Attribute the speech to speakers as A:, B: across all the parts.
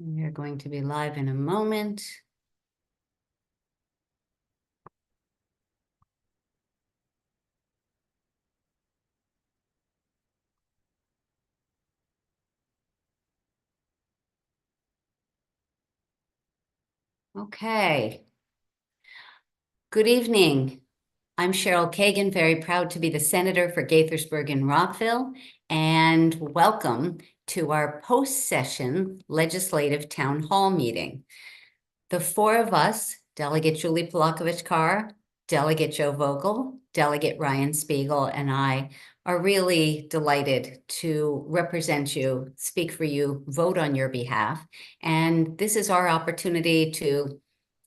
A: We are going to be live in a moment. Okay. Good evening. I'm Cheryl Kagan, very proud to be the senator for Gaithersburg and Rockville, and welcome to our post-session legislative town hall meeting. The four of us, Delegate Julie Polakovich-Carr, Delegate Joe Vogel, Delegate Ryan Spiegel, and I are really delighted to represent you, speak for you, vote on your behalf. And this is our opportunity to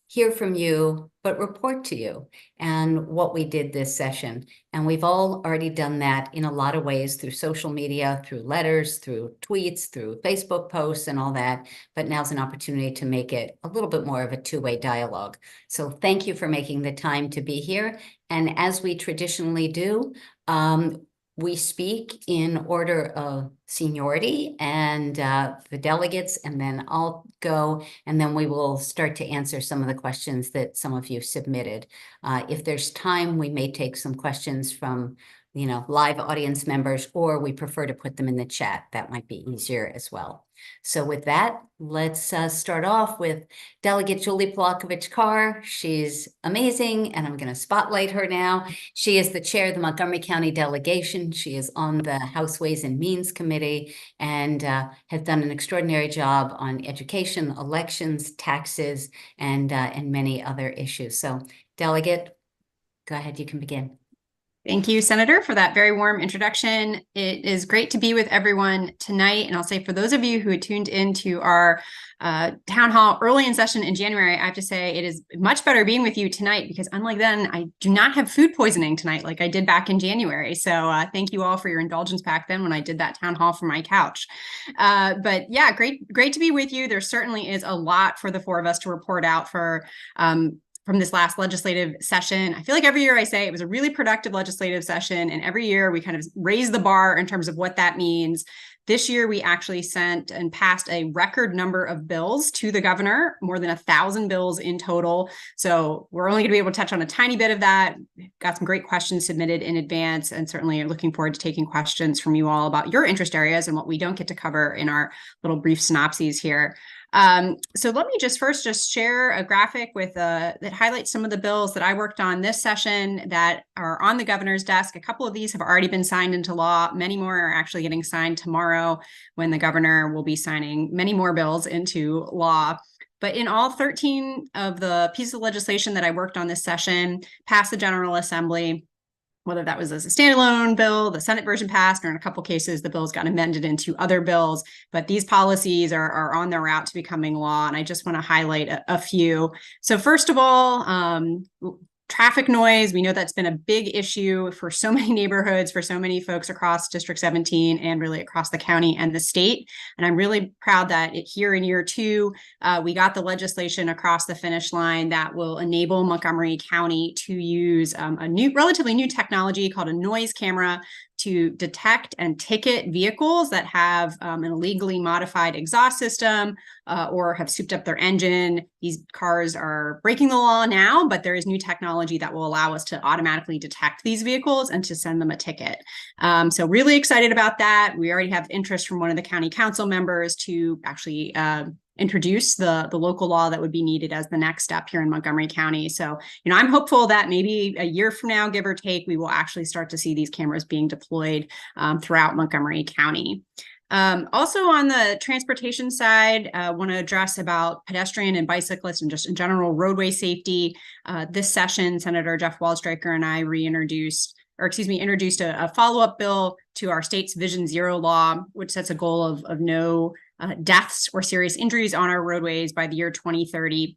A: hear from you, but report to you and what we did this session. And we've all already done that in a lot of ways through social media, through letters, through tweets, through Facebook posts and all that. But now's an opportunity to make it a little bit more of a two-way dialogue. So thank you for making the time to be here. And as we traditionally do, we speak in order of seniority and the delegates, and then I'll go, and then we will start to answer some of the questions that some of you submitted. If there's time, we may take some questions from live audience members, or we prefer to put them in the chat. That might be easier as well. So with that, let's start off with Delegate Julie Polakovich-Carr. She's amazing, and I'm going to spotlight her now. She is the chair of the Montgomery County delegation. She is on the House Ways and Means Committee and has done an extraordinary job on education, elections, taxes, and many other issues. So, Delegate, go ahead, you can begin.
B: Thank you, Senator, for that very warm introduction. It is great to be with everyone tonight. And I'll say for those of you who had tuned into our town hall early in session in January, I have to say it is much better being with you tonight because unlike then, I do not have food poisoning tonight like I did back in January. So thank you all for your indulgence back then when I did that town hall from my couch. But yeah, great to be with you. There certainly is a lot for the four of us to report out from this last legislative session. I feel like every year I say it was a really productive legislative session, and every year we kind of raise the bar in terms of what that means. This year, we actually sent and passed a record number of bills to the governor, more than 1,000 bills in total. So we're only going to be able to touch on a tiny bit of that. We've got some great questions submitted in advance, and certainly are looking forward to taking questions from you all about your interest areas and what we don't get to cover in our little brief synopses here. So let me first share a graphic with that highlights some of the bills that I worked on this session that are on the governor's desk. A couple of these have already been signed into law. Many more are actually getting signed tomorrow when the governor will be signing many more bills into law. But in all, 13 of the pieces of legislation that I worked on this session passed the General Assembly. Whether that was as a standalone bill, the Senate version passed, or in a couple cases, the bills got amended into other bills. But these policies are on their route to becoming law. And I just want to highlight a few. So first of all, traffic noise. We know that's been a big issue for so many neighborhoods, for so many folks across District 17 and really across the county and the state. And I'm really proud that here in year two, we got the legislation across the finish line that will enable Montgomery County to use a relatively new technology called a noise camera to detect and ticket vehicles that have an illegally modified exhaust system or have souped up their engine. These cars are breaking the law now, but there is new technology that will allow us to automatically detect these vehicles and to send them a ticket. So really excited about that. We already have interest from one of the county council members to actually introduce the local law that would be needed as the next step here in Montgomery County. So, I'm hopeful that maybe a year from now, give or take, we will actually start to see these cameras being deployed throughout Montgomery County. Also on the transportation side, I want to address about pedestrian and bicyclists and just in general roadway safety. This session, Senator Jeff Waldstreicher and I introduced a follow-up bill to our state's Vision Zero law, which sets a goal of no deaths or serious injuries on our roadways by the year 2030.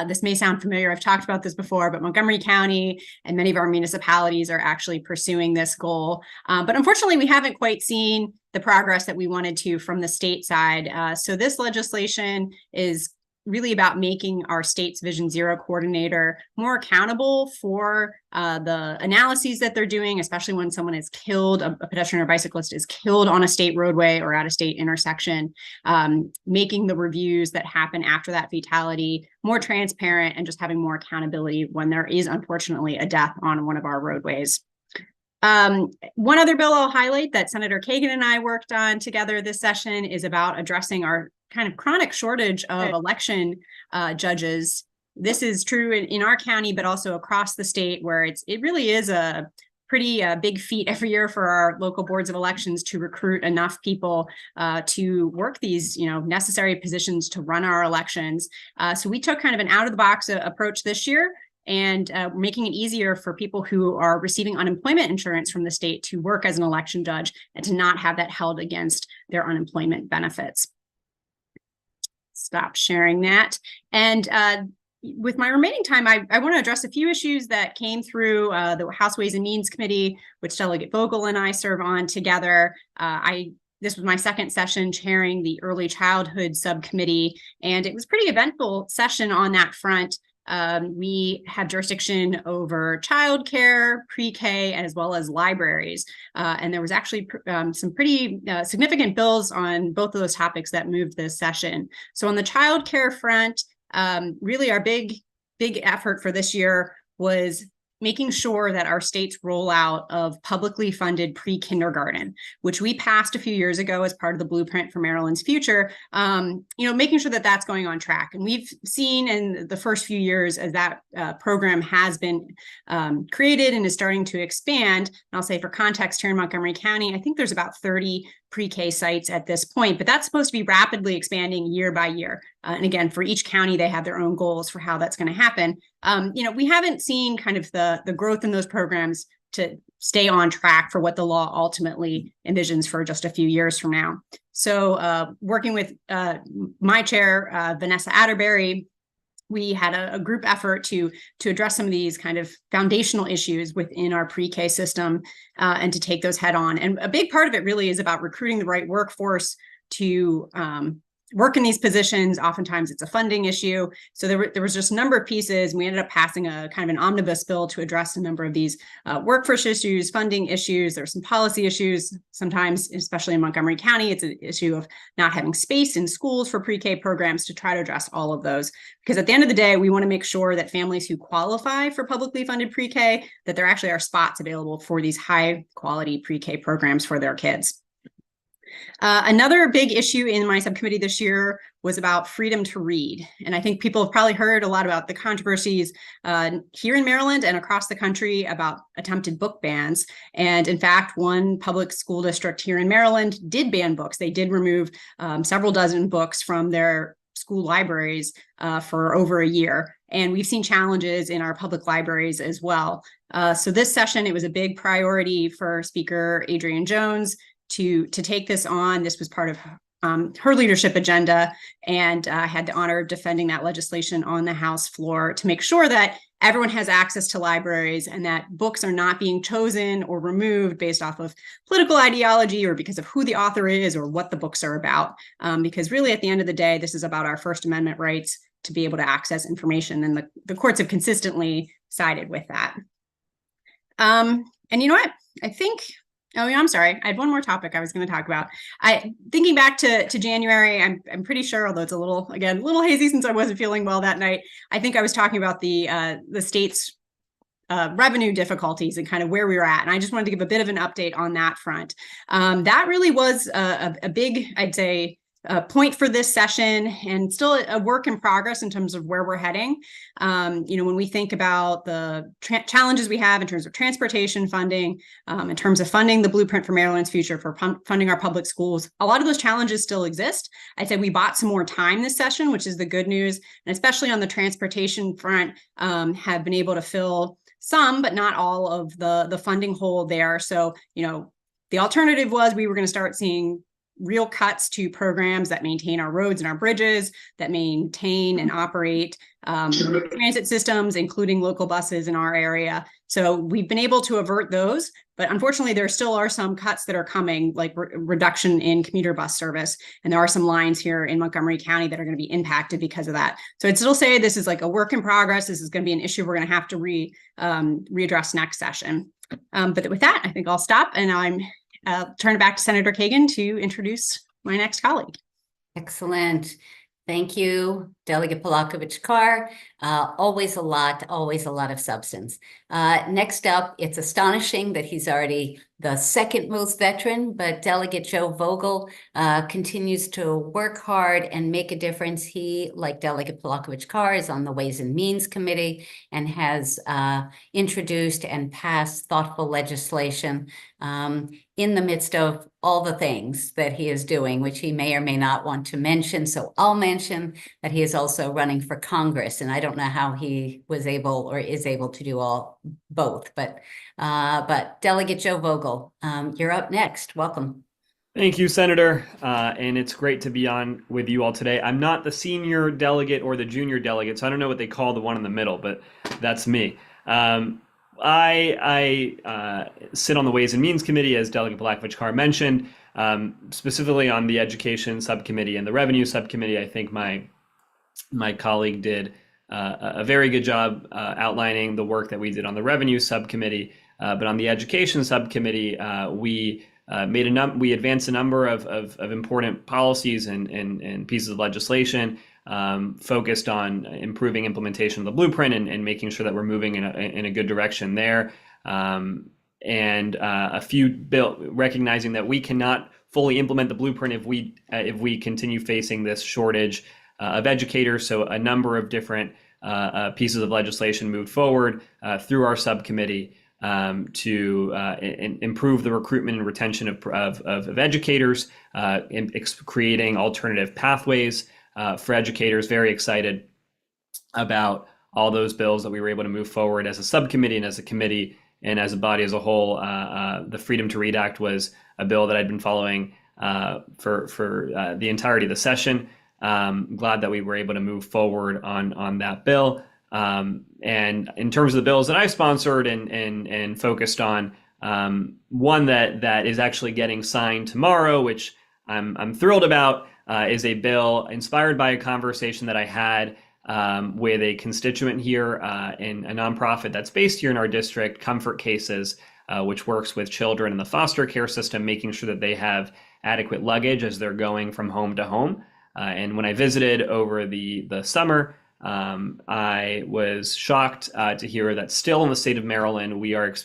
B: This may sound familiar. I've talked about this before, but Montgomery County and many of our municipalities are actually pursuing this goal. But unfortunately, we haven't quite seen the progress that we wanted to from the state side. So this legislation is really about making our state's Vision Zero coordinator more accountable for the analyses that they're doing, especially when someone is killed, a pedestrian or bicyclist is killed on a state roadway or at a state intersection, making the reviews that happen after that fatality more transparent and just having more accountability when there is unfortunately a death on one of our roadways. One other bill I'll highlight that Senator Kagan and I worked on together this session is about addressing our kind of chronic shortage of election judges. This is true in our county, but also across the state, where it really is a pretty big feat every year for our local boards of elections to recruit enough people to work these, necessary positions to run our elections. So we took kind of an out-of-the-box approach this year, and making it easier for people who are receiving unemployment insurance from the state to work as an election judge and to not have that held against their unemployment benefits. Stop sharing that. And with my remaining time, I want to address a few issues that came through the House Ways and Means Committee, which Delegate Vogel and I serve on together. This was my second session chairing the Early Childhood Subcommittee, and it was a pretty eventful session on that front. We have jurisdiction over childcare, pre-K, as well as libraries. And there was actually some pretty significant bills on both of those topics that moved this session. So on the childcare front, really our big effort for this year was making sure that our state's rollout of publicly funded pre-kindergarten, which we passed a few years ago as part of the Blueprint for Maryland's Future, making sure that that's going on track. And we've seen in the first few years as that program has been created and is starting to expand. And I'll say for context here in Montgomery County, I think there's about 30 pre-K sites at this point, but that's supposed to be rapidly expanding year by year. And again, for each county, they have their own goals for how that's going to happen. We haven't seen kind of the growth in those programs to stay on track for what the law ultimately envisions for just a few years from now. So working with my chair, Vanessa Atterbury, we had a group effort to address some of these kind of foundational issues within our pre-K system and to take those head on. And a big part of it really is about recruiting the right workforce to work in these positions. Oftentimes it's a funding issue. So there was just a number of pieces. We ended up passing a kind of an omnibus bill to address a number of these workforce issues, funding issues. There's some policy issues. Sometimes, especially in Montgomery County, it's an issue of not having space in schools for pre-K programs, to try to address all of those. Because at the end of the day, we want to make sure that families who qualify for publicly funded pre-K, that there actually are spots available for these high quality pre-K programs for their kids. Another big issue in my subcommittee this year was about freedom to read. And I think people have probably heard a lot about the controversies here in Maryland and across the country about attempted book bans. And in fact, one public school district here in Maryland did ban books. They did remove several dozen books from their school libraries for over a year. And we've seen challenges in our public libraries as well. So this session, it was a big priority for Speaker Adrienne Jones to take this on. This was part of her leadership agenda, and I had the honor of defending that legislation on the House floor to make sure that everyone has access to libraries and that books are not being chosen or removed based off of political ideology or because of who the author is or what the books are about. Because really, at the end of the day, this is about our First Amendment rights to be able to access information, and the courts have consistently sided with that. And you know what? I think... Oh, yeah, I'm sorry. I had one more topic I was going to talk about. Thinking back to January, I'm pretty sure, although it's a little hazy since I wasn't feeling well that night, I think I was talking about the state's revenue difficulties and kind of where we were at. And I just wanted to give a bit of an update on that front. That really was a big, I'd say, point for this session, and still a work in progress in terms of where we're heading. When we think about the challenges we have in terms of transportation funding, in terms of funding the Blueprint for Maryland's Future, for funding our public schools, a lot of those challenges still exist. I'd say we bought some more time this session, which is the good news, and especially on the transportation front, have been able to fill some, but not all of the funding hole there. So, the alternative was we were going to start seeing real cuts to programs that maintain our roads and our bridges, that maintain and operate transit systems, including local buses in our area. So we've been able to avert those, but unfortunately there still are some cuts that are coming, like reduction in commuter bus service. And there are some lines here in Montgomery County that are going to be impacted because of that. So I'd still say this is like a work in progress. This is going to be an issue we're going to have to readdress next session. But with that, I think I'll stop, and I'm turn it back to Senator Kagan to introduce my next colleague.
A: Excellent. Thank you, Delegate Polakovich-Carr. Always a lot of substance. Next up, it's astonishing that he's already the second most veteran, but Delegate Joe Vogel continues to work hard and make a difference. He, like Delegate Polakovich-Carr, is on the Ways and Means Committee and has introduced and passed thoughtful legislation in the midst of all the things that he is doing, which he may or may not want to mention. So I'll mention that he is also running for Congress, and I don't know how he was able or is able to do both. But Delegate Joe Vogel, you're up next. Welcome.
C: Thank you, Senator, and it's great to be on with you all today. I'm not the senior delegate or the junior delegate, so I don't know what they call the one in the middle, but that's me. I sit on the Ways and Means Committee, as Delegate Polakovich-Carr mentioned, specifically on the Education Subcommittee and the Revenue Subcommittee. I think my colleague did a very good job outlining the work that we did on the Revenue Subcommittee. But on the Education Subcommittee, we advanced a number of important policies and pieces of legislation focused on improving implementation of the blueprint and making sure that we're moving in a good direction there. And a few recognizing that we cannot fully implement the blueprint if we continue facing this shortage of educators. So a number of different pieces of legislation moved forward through our subcommittee to improve the recruitment and retention of educators, creating alternative pathways for educators. Very excited about all those bills that we were able to move forward as a subcommittee and as a committee and as a body as a whole. The Freedom to Read Act was a bill that I'd been following for the entirety of the session. Glad that we were able to move forward on that bill. And in terms of the bills that I sponsored and focused on, one that is actually getting signed tomorrow, which I'm thrilled about, is a bill inspired by a conversation that I had with a constituent here in a nonprofit that's based here in our district, Comfort Cases, which works with children in the foster care system, making sure that they have adequate luggage as they're going from home to home. And when I visited over the summer, I was shocked to hear that still in the state of Maryland, we are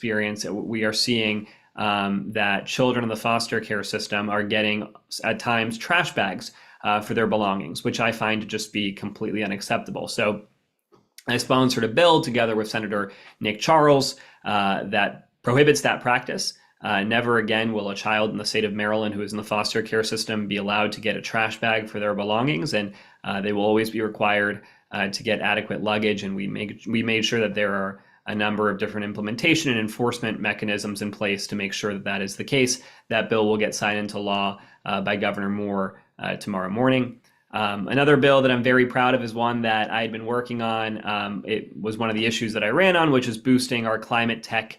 C: seeing that children in the foster care system are getting at times trash bags for their belongings, which I find to just be completely unacceptable. So I sponsored a bill together with Senator Nick Charles that prohibits that practice. Never again will a child in the state of Maryland who is in the foster care system be allowed to get a trash bag for their belongings, and they will always be required to get adequate luggage. And we made sure that there are a number of different implementation and enforcement mechanisms in place to make sure that that is the case. That bill will get signed into law by Governor Moore tomorrow morning. Another bill that I'm very proud of is one that I had been working on. It was one of the issues that I ran on, which is boosting our climate tech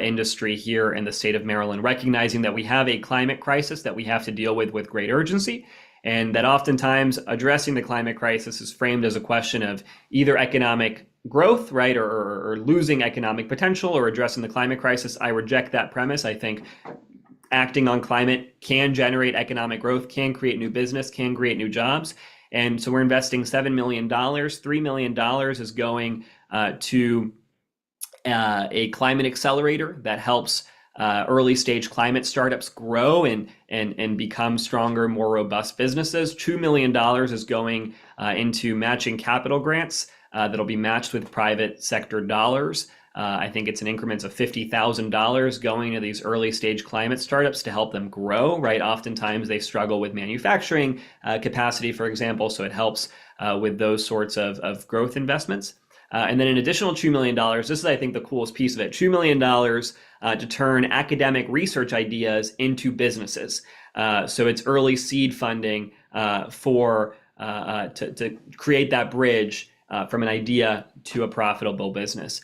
C: industry here in the state of Maryland, recognizing that we have a climate crisis that we have to deal with great urgency, and that oftentimes addressing the climate crisis is framed as a question of either economic growth, right, or losing economic potential, or addressing the climate crisis. I reject that premise. I think acting on climate can generate economic growth, can create new business, can create new jobs. And so we're investing $7 million. $3 million is going to a climate accelerator that helps early stage climate startups grow and become stronger, more robust businesses. $2 million is going into matching capital grants that'll be matched with private sector dollars. I think it's in increments of $50,000 going to these early stage climate startups to help them grow, right? Oftentimes they struggle with manufacturing capacity, for example, so it helps with those sorts of growth investments. And then an additional $2 million, this is, I think, the coolest piece of it, $2 million to turn academic research ideas into businesses. So it's early seed funding to create that bridge from an idea to a profitable business.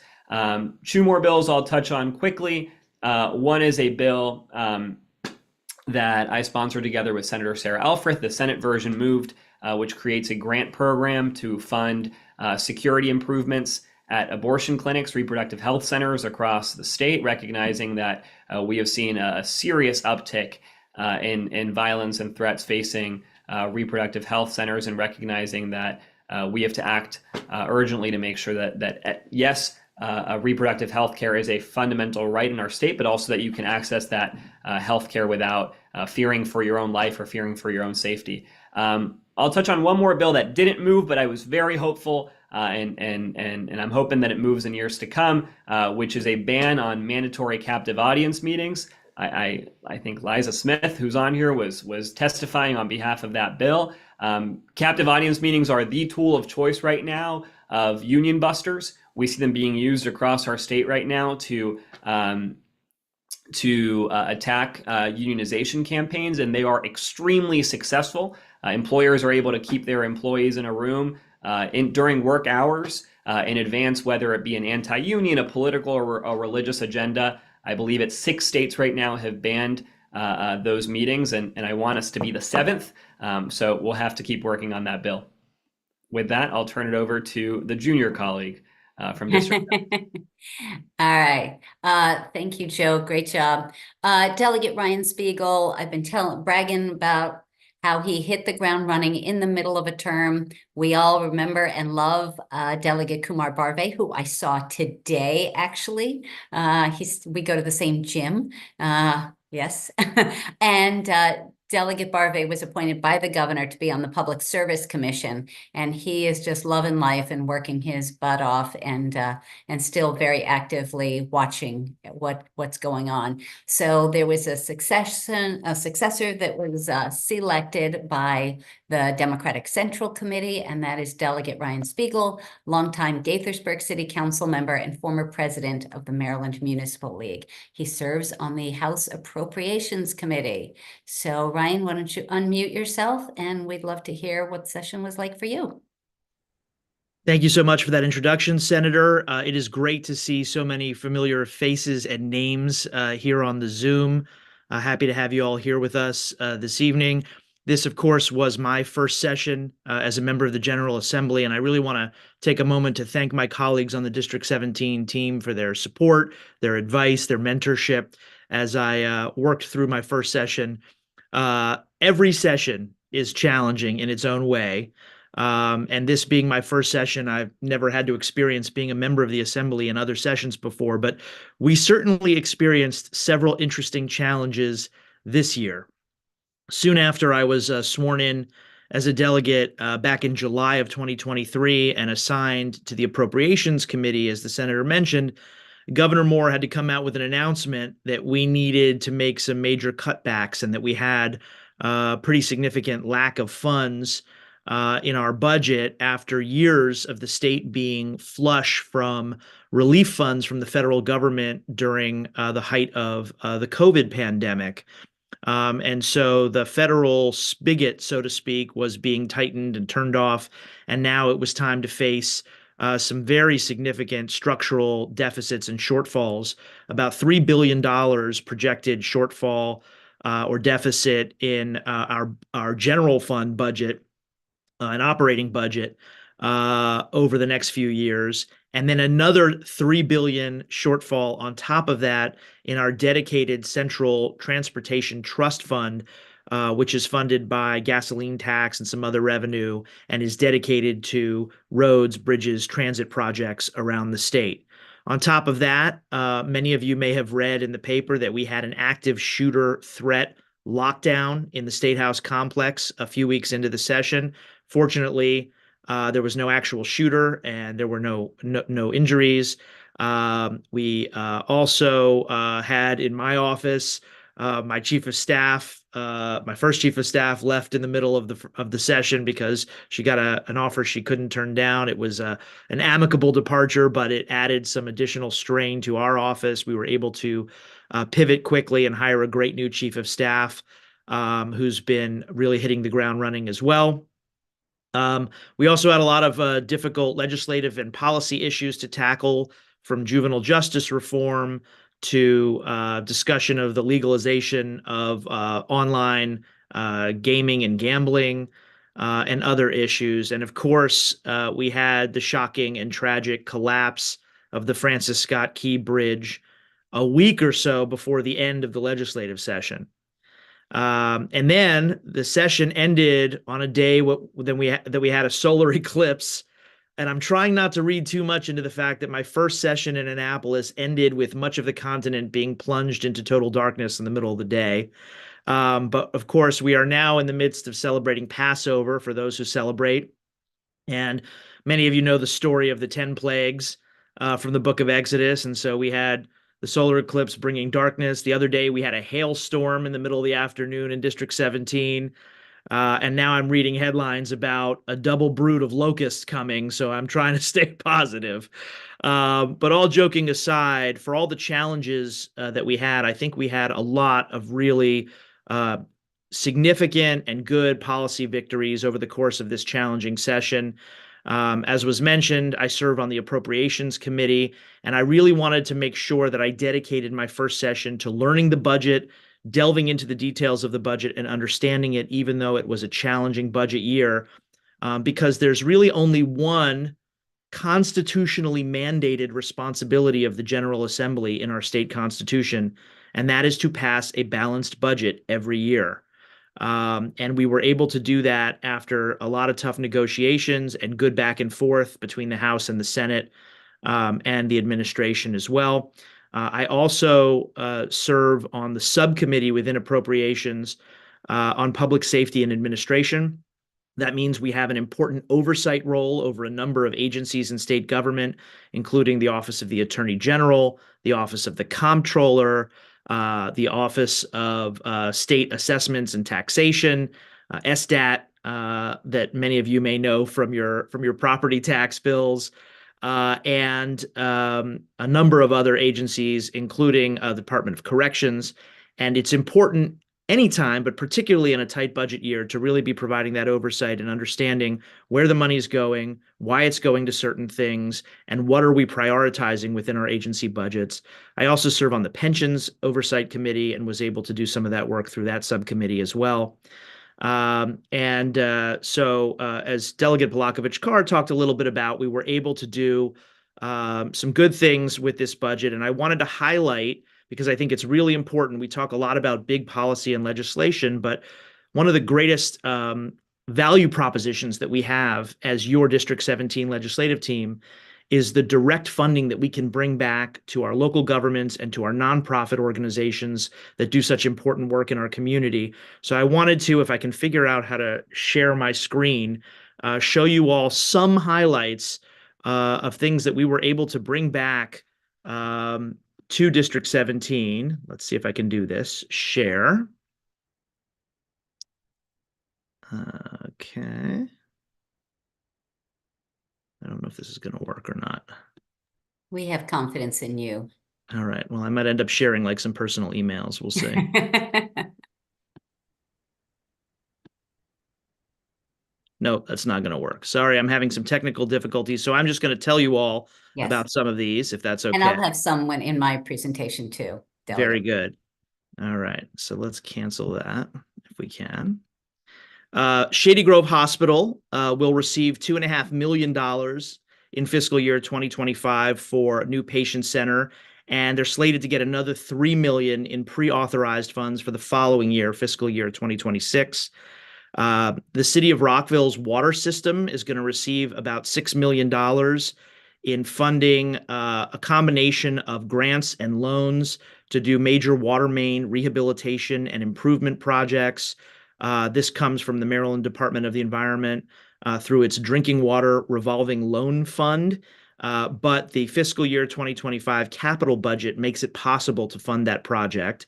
C: Two more bills I'll touch on quickly. One is a bill that I sponsored together with Senator Sarah Alfrith. The Senate version moved, which creates a grant program to fund security improvements at abortion clinics, reproductive health centers across the state, recognizing that we have seen a serious uptick in violence and threats facing reproductive health centers, and recognizing that we have to act urgently to make sure that yes, reproductive health care is a fundamental right in our state, but also that you can access that health care without fearing for your own life or fearing for your own safety. I'll touch on one more bill that didn't move, but I was very hopeful, and I'm hoping that it moves in years to come, which is a ban on mandatory captive audience meetings. I think Liza Smith, who's on here, was testifying on behalf of that bill. Captive audience meetings are the tool of choice right now of union busters. We see them being used across our state right now to attack unionization campaigns, and they are extremely successful. Employers are able to keep their employees in a room during work hours in advance, whether it be an anti-union, a political, or a religious agenda. I believe it's 6 states right now have banned those meetings, and I want us to be the 7th. So we'll have to keep working on that bill. With that, I'll turn it over to the junior colleague from District.
A: All right. Thank you, Joe. Great job. Delegate Ryan Spiegel, I've been bragging about how he hit the ground running in the middle of a term. We all remember and love Delegate Kumar Barve, who I saw today, actually. We go to the same gym. Yes. And Delegate Barve was appointed by the governor to be on the Public Service Commission, and he is just loving life and working his butt off, and still very actively watching what's going on. So there was a successor that was selected by the Democratic Central Committee, and that is Delegate Ryan Spiegel, longtime Gaithersburg City Council member and former president of the Maryland Municipal League. He serves on the House Appropriations Committee. So Ryan, why don't you unmute yourself, and we'd love to hear what session was like for you.
D: Thank you so much for that introduction, Senator. It is great to see so many familiar faces and names here on the Zoom. Happy to have you all here with us this evening. This, of course, was my first session as a member of the General Assembly, and I really want to take a moment to thank my colleagues on the District 17 team for their support, their advice, their mentorship as I worked through my first session. Every session is challenging in its own way. And this being my first session, I've never had to experience being a member of the Assembly in other sessions before, but we certainly experienced several interesting challenges this year. Soon after I was sworn in as a delegate back in July of 2023 and assigned to the Appropriations Committee, as the senator mentioned, Governor Moore had to come out with an announcement that we needed to make some major cutbacks and that we had a pretty significant lack of funds in our budget after years of the state being flush from relief funds from the federal government during the height of the COVID pandemic. And so the federal spigot, so to speak, was being tightened and turned off. And now it was time to face some very significant structural deficits and shortfalls, about $3 billion projected shortfall or deficit in our general fund budget, an operating budget over the next few years, and then another $3 billion shortfall on top of that in our dedicated Central Transportation Trust Fund, which is funded by gasoline tax and some other revenue and is dedicated to roads, bridges, transit projects around the state. On top of that, many of you may have read in the paper that we had an active shooter threat lockdown in the State House complex a few weeks into the session. Fortunately, there was no actual shooter and there were no injuries. We also had in my office my chief of staff my first chief of staff left in the middle of the session because she got an offer she couldn't turn down. It was an amicable departure, but it added some additional strain to our office. We were able to pivot quickly and hire a great new chief of staff who's been really hitting the ground running as well. We also had a lot of difficult legislative and policy issues to tackle, from juvenile justice reform to discussion of the legalization of online gaming and gambling and other issues. And of course, we had the shocking and tragic collapse of the Francis Scott Key Bridge a week or so before the end of the legislative session. And then the session ended on a day that we had a solar eclipse. And I'm trying not to read too much into the fact that my first session in Annapolis ended with much of the continent being plunged into total darkness in the middle of the day. But of course, we are now in the midst of celebrating Passover for those who celebrate. And many of you know the story of the 10 plagues from the book of Exodus. And so we had the solar eclipse bringing darkness. The other day, we had a hailstorm in the middle of the afternoon in District 17. And now I'm reading headlines about a double brood of locusts coming, so I'm trying to stay positive. But all joking aside, for all the challenges that we had, I think we had a lot of really significant and good policy victories over the course of this challenging session. As was mentioned, I serve on the Appropriations Committee, and I really wanted to make sure that I dedicated my first session to learning the budget, delving into the details of the budget and understanding it, even though it was a challenging budget year, because there's really only one constitutionally mandated responsibility of the General Assembly in our state constitution, and that is to pass a balanced budget every year. And we were able to do that after a lot of tough negotiations and good back and forth between the House and the Senate and the administration as well. I also serve on the subcommittee within Appropriations on Public Safety and Administration. That means we have an important oversight role over a number of agencies in state government, including the Office of the Attorney General, the Office of the Comptroller, the Office of State Assessments and Taxation, SDAT, that many of you may know from your property tax bills, and a number of other agencies, including the Department of Corrections. And it's important anytime, but particularly in a tight budget year, to really be providing that oversight and understanding where the money is going, why it's going to certain things, and what are we prioritizing within our agency budgets. I also serve on the Pensions Oversight Committee and was able to do some of that work through that subcommittee as well. So as Delegate Polakovich-Carr talked a little bit about, we were able to do some good things with this budget. And I wanted to highlight, because I think it's really important, we talk a lot about big policy and legislation, but one of the greatest value propositions that we have as your District 17 legislative team is the direct funding that we can bring back to our local governments and to our nonprofit organizations that do such important work in our community. So I wanted to, if I can figure out how to share my screen, show you all some highlights of things that we were able to bring back to District 17. Let's see if I can do this. Share. Okay. I don't know if this is going to work or not.
A: We have confidence in you.
D: All right. Well, I might end up sharing like some personal emails. We'll see. No, that's not going to work. Sorry, I'm having some technical difficulties. So I'm just going to tell you all
A: Yes.
D: about some of these, if that's okay.
A: And I'll have someone in my presentation too.
D: Very good. All right. So let's cancel that if we can. Shady Grove Hospital will receive $2.5 million in fiscal year 2025 for a new patient center, and they're slated to get another $3 million in pre-authorized funds for the following year, fiscal year 2026. The city of Rockville's water system is going to receive about $6 million in funding, a combination of grants and loans to do major water main rehabilitation and improvement projects. This comes from the Maryland Department of the Environment through its drinking water revolving loan fund. But the fiscal year 2025 capital budget makes it possible to fund that project.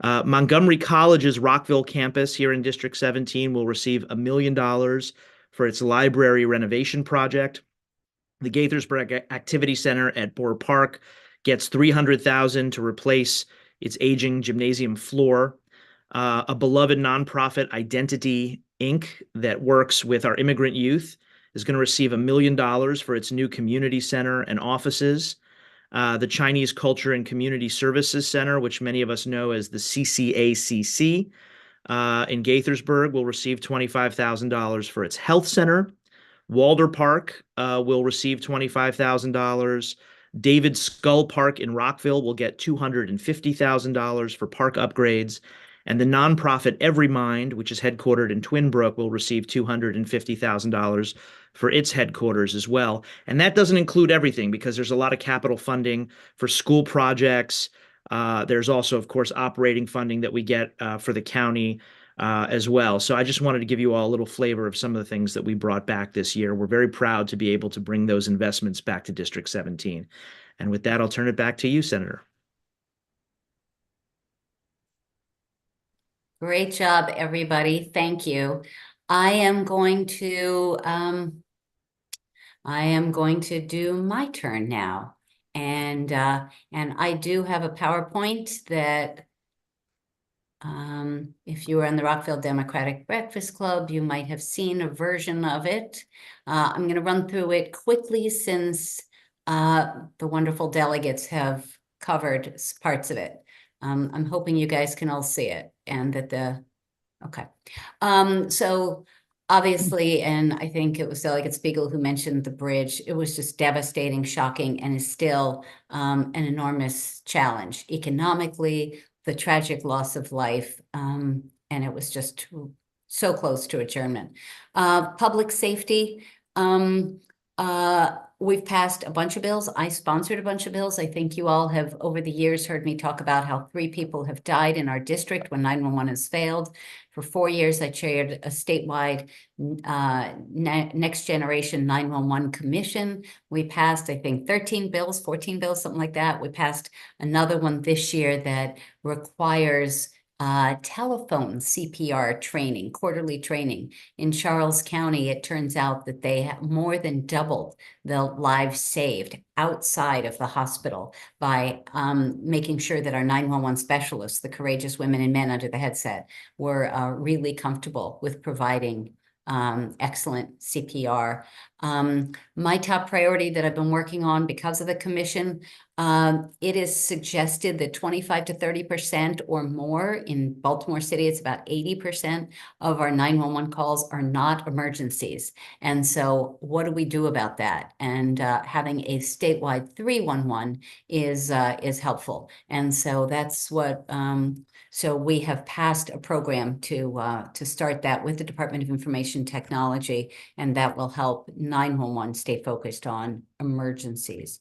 D: Montgomery College's Rockville campus here in District 17 will receive $1 million for its library renovation project. The Gaithersburg Activity Center at Boer Park gets $300,000 to replace its aging gymnasium floor. A beloved nonprofit, Identity Inc., that works with our immigrant youth, is going to receive $1 million for its new community center and offices. The Chinese Culture and Community Services Center, which many of us know as the CCACC, in Gaithersburg, will receive $25,000 for its health center. Walder Park will receive $25,000. David Skull Park in Rockville will get $250,000 for park upgrades. And the nonprofit Every Mind, which is headquartered in Twin Brook, will receive $250,000 for its headquarters as well. And that doesn't include everything because there's a lot of capital funding for school projects. There's also, of course, operating funding that we get for the county as well. So I just wanted to give you all a little flavor of some of the things that we brought back this year. We're very proud to be able to bring those investments back to District 17. And with that, I'll turn it back to you, Senator.
A: Great job, everybody. Thank you. I am going to do my turn now. And I do have a PowerPoint that if you were in the Rockville Democratic Breakfast Club, you might have seen a version of it. I'm going to run through it quickly since the wonderful delegates have covered parts of it. I'm hoping you guys can all see it and that okay. So obviously, and I think it was Delegate Spiegel who mentioned the bridge, it was just devastating, shocking, and is still an enormous challenge economically, the tragic loss of life, and it was just so close to adjournment. Public safety, we've passed a bunch of bills. I sponsored a bunch of bills. I think you all have over the years heard me talk about how 3 people have died in our district when 911 has failed. For 4 years, I chaired a statewide next generation 911 commission. We passed, I think, 13 bills, 14 bills, something like that. We passed another one this year that requires telephone CPR training, quarterly training. In Charles County, it turns out that they have more than doubled the lives saved outside of the hospital by making sure that our 911 specialists, the courageous women and men under the headset, were really comfortable with providing excellent CPR. My top priority that I've been working on because of the commission, it is suggested that 25 to 30% or more in Baltimore City, it's about 80% of our 911 calls are not emergencies. And so what do we do about that? And having a statewide 311 is helpful. And so that's what, so we have passed a program to start that with the Department of Information Technology, and that will help 911 stay focused on emergencies.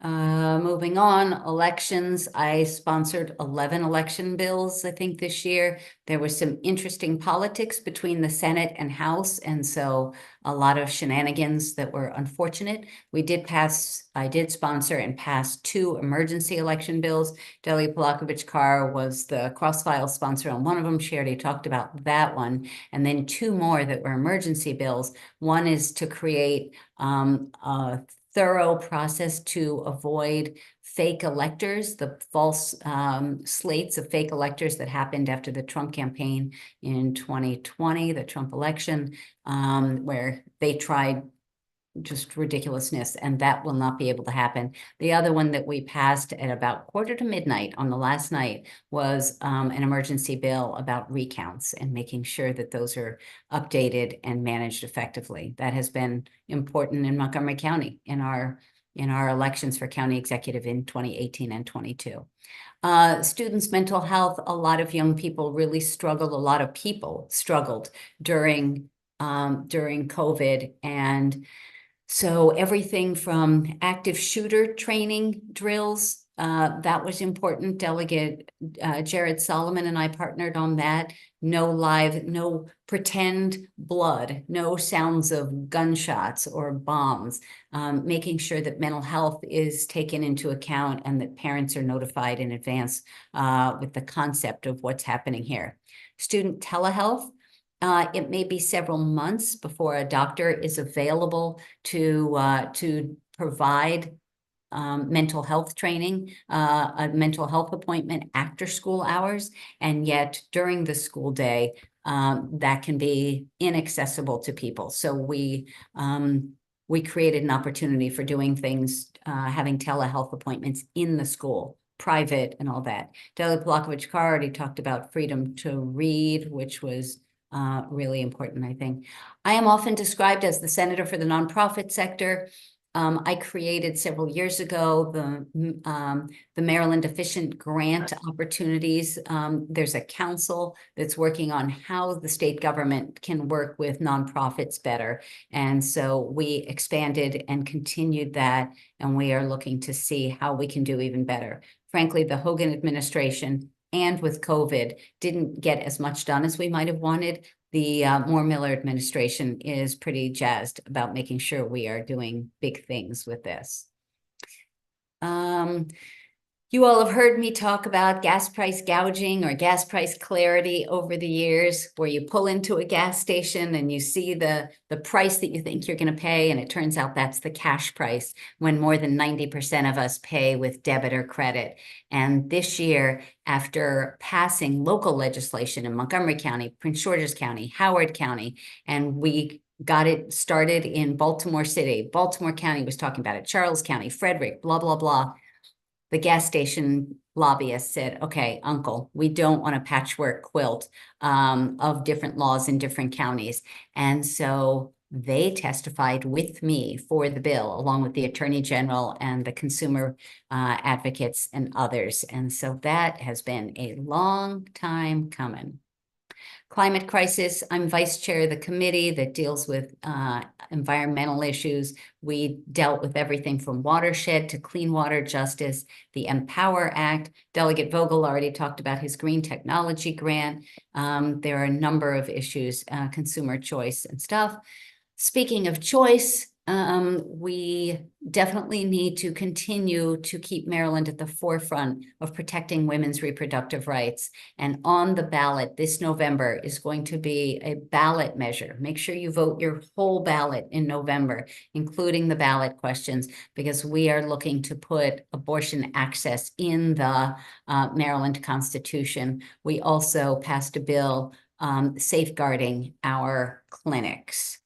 A: Moving on, elections. I sponsored 11 election bills, I think, this year. There was some interesting politics between the Senate and House, and so a lot of shenanigans that were unfortunate. I did sponsor and pass 2 emergency election bills. Delia Polakovich-Carr was the cross-file sponsor on one of them. She already talked about that one. And then 2 more that were emergency bills. One is to create a thorough process to avoid fake electors, the false slates of fake electors that happened after the Trump campaign in 2020, the Trump election, where they tried just ridiculousness, and that will not be able to happen. The other one that we passed at about 1:45 on the last night was an emergency bill about recounts and making sure that those are updated and managed effectively. That has been important in Montgomery County in our elections for county executive in 2018 and 22. Students' mental health, a lot of young people really struggled. A lot of people struggled during COVID, and so everything from active shooter training drills, that was important. Delegate Jared Solomon and I partnered on that no pretend blood, no sounds of gunshots or bombs, making sure that mental health is taken into account and that parents are notified in advance with the concept of what's happening here. Student telehealth. It may be several months before a doctor is available to provide mental health training, a mental health appointment after school hours, and yet during the school day, that can be inaccessible to people. So we created an opportunity for doing things, having telehealth appointments in the school, private and all that. Delegate Polakovich-Carr already talked about freedom to read, which was really important, I think. I am often described as the senator for the nonprofit sector. I created several years ago the Maryland Efficient Grant Opportunities. There's a council that's working on how the state government can work with nonprofits better. And so we expanded and continued that, and we are looking to see how we can do even better. Frankly, the Hogan administration and with COVID didn't get as much done as we might have wanted. The Moore Miller administration is pretty jazzed about making sure we are doing big things with this. You all have heard me talk about gas price gouging or gas price clarity over the years, where you pull into a gas station and you see the price that you think you're going to pay, and it turns out that's the cash price, when more than 90% of us pay with debit or credit. And this year, after passing local legislation in Montgomery County, Prince George's County, Howard County, and we got it started in Baltimore City. Baltimore County was talking about it, Charles County, Frederick, blah, blah, blah. The gas station lobbyist said, okay, uncle, we don't want a patchwork quilt of different laws in different counties. And so they testified with me for the bill, along with the Attorney General and the consumer advocates and others. And so that has been a long time coming. Climate crisis, I'm vice chair of the committee that deals with environmental issues. We dealt with everything from watershed to clean water justice, the Empower Act. Delegate Vogel already talked about his green technology grant. There are a number of issues, consumer choice and stuff. Speaking of choice, we definitely need to continue to keep Maryland at the forefront of protecting women's reproductive rights. And on the ballot this November is going to be a ballot measure. Make sure you vote your whole ballot in November, including the ballot questions, because we are looking to put abortion access in the Maryland Constitution. We also passed a bill safeguarding our clinics.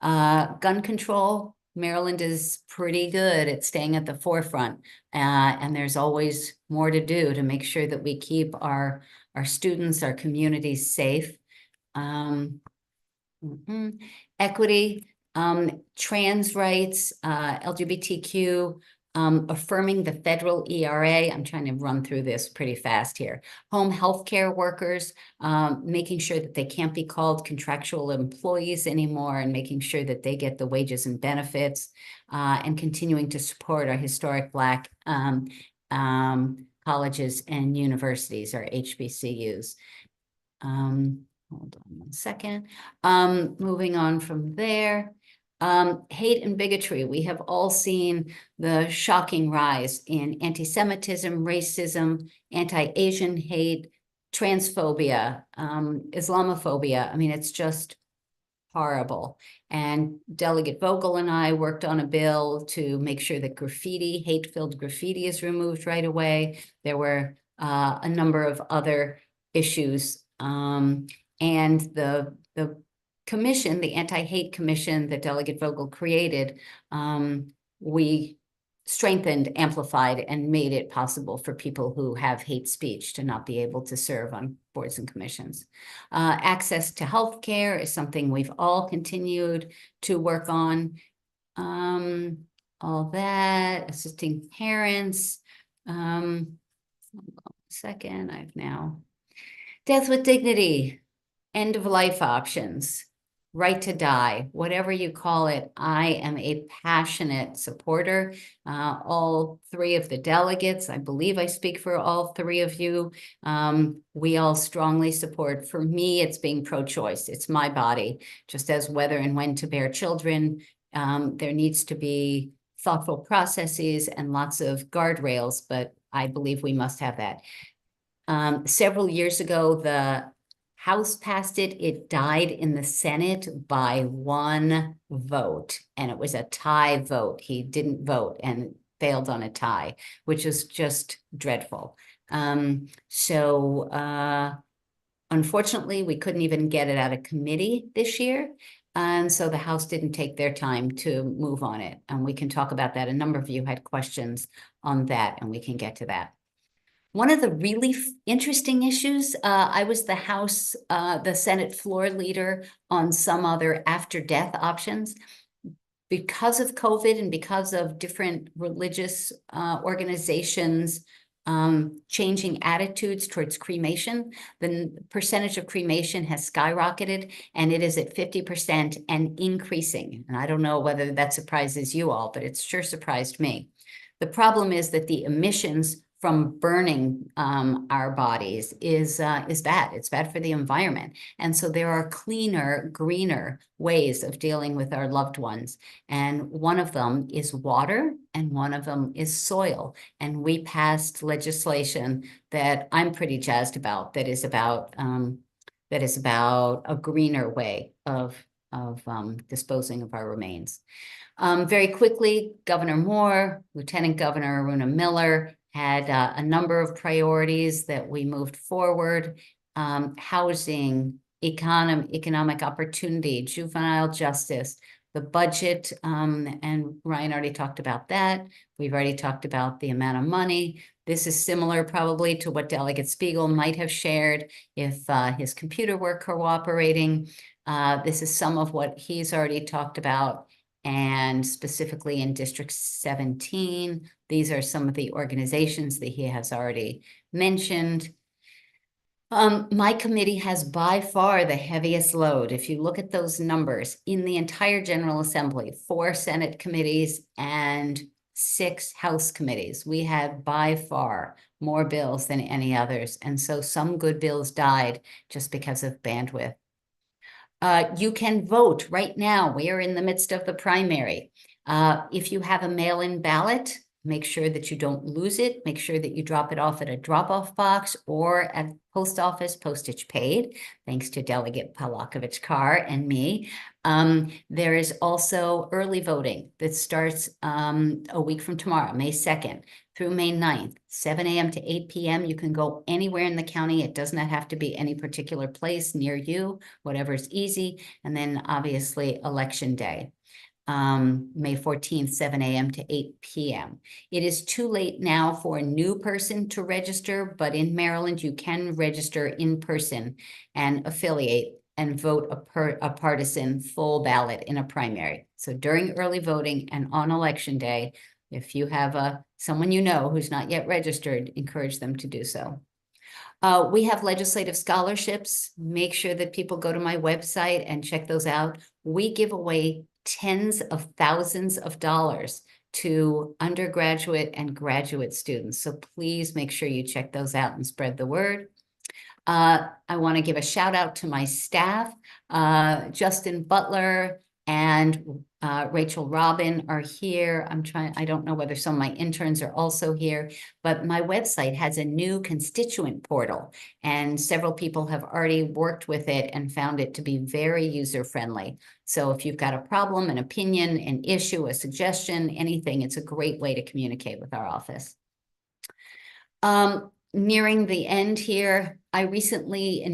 A: Gun control, Maryland is pretty good at staying at the forefront, and there's always more to do to make sure that we keep our students, our communities safe. Equity, trans rights, LGBTQ, affirming the federal ERA. I'm trying to run through this pretty fast here. Home healthcare workers, making sure that they can't be called contractual employees anymore, and making sure that they get the wages and benefits, and continuing to support our historic Black colleges and universities, or HBCUs. Hold on one second. Moving on from there. Hate and bigotry. We have all seen the shocking rise in anti-Semitism, racism, anti-Asian hate, transphobia, Islamophobia. I mean, it's just horrible. And Delegate Vogel and I worked on a bill to make sure that graffiti, hate-filled graffiti, is removed right away. There were a number of other issues. And the commission, the anti-hate commission that Delegate Vogel created, we strengthened, amplified, and made it possible for people who have hate speech to not be able to serve on boards and commissions. Access to health care is something we've all continued to work on. All that, assisting parents. Hold on a second, I've now. Death with dignity, end of life options. right to die, whatever you call it. I am a passionate supporter. All three of the delegates, I believe I speak for all three of you. We all strongly support. For me, it's being pro-choice. It's my body, just as whether and when to bear children. There needs to be thoughtful processes and lots of guardrails, but I believe we must have that. Several years ago, the House passed it. It died in the Senate by one vote, and it was a tie vote. He didn't vote and failed on a tie, which is just dreadful. Unfortunately, we couldn't even get it out of committee this year. And so the House didn't take their time to move on it. And we can talk about that. A number of you had questions on that, and we can get to that. One of the really interesting issues, I was the Senate floor leader on some other after-death options. Because of COVID and because of different religious organizations changing attitudes towards cremation, the percentage of cremation has skyrocketed, and it is at 50% and increasing. And I don't know whether that surprises you all, but it's sure surprised me. The problem is that the emissions from burning our bodies is bad. It's bad for the environment. And so there are cleaner, greener ways of dealing with our loved ones. And one of them is water, and one of them is soil. And we passed legislation that I'm pretty jazzed about, that is about a greener way of disposing of our remains. Very quickly, Governor Moore, Lieutenant Governor Aruna Miller had a number of priorities that we moved forward. Housing, economic opportunity, juvenile justice, the budget, and Ryan already talked about that. We've already talked about the amount of money. This is similar probably to what Delegate Spiegel might have shared if his computer were cooperating. This is some of what he's already talked about. And specifically in District 17, these are some of the organizations that he has already mentioned. My committee has by far the heaviest load. If you look at those numbers in the entire General Assembly, 4 Senate committees and 6 House committees, we had by far more bills than any others. And so some good bills died just because of bandwidth. You can vote right now. We are in the midst of the primary. If you have a mail-in ballot, make sure that you don't lose it. Make sure that you drop it off at a drop-off box or at post office, postage paid, thanks to Delegate Palakovich Carr and me. There is also early voting that starts a week from tomorrow, May 2nd. Through May 9th, 7 a.m. to 8 p.m. You can go anywhere in the county. It does not have to be any particular place near you, whatever's easy. And then obviously Election Day, May 14th, 7 a.m. to 8 p.m. It is too late now for a new person to register, but in Maryland, you can register in person and affiliate and vote a partisan full ballot in a primary. So during early voting and on Election Day, if you have someone you know who's not yet registered, encourage them to do so. We have legislative scholarships. Make sure that people go to my website and check those out. We give away tens of thousands of dollars to undergraduate and graduate students. So please make sure you check those out and spread the word. I want to give a shout out to my staff. Justin Butler and Rachel Robin are here. I don't know whether some of my interns are also here, but my website has a new constituent portal, and several people have already worked with it and found it to be very user-friendly. So if you've got a problem, an opinion, an issue, a suggestion, anything, it's a great way to communicate with our office. Nearing the end here, I recently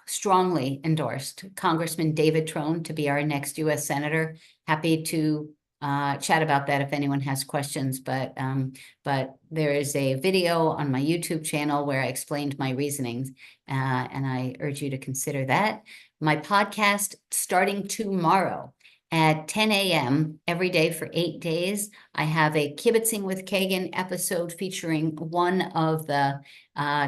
A: strongly endorsed Congressman David Trone to be our next U.S. Senator. Happy to chat about that if anyone has questions, but there is a video on my YouTube channel where I explained my reasonings, and I urge you to consider that. My podcast starting tomorrow at 10 a.m. every day for 8 days. I have a Kibitzing with Kagan episode featuring one of the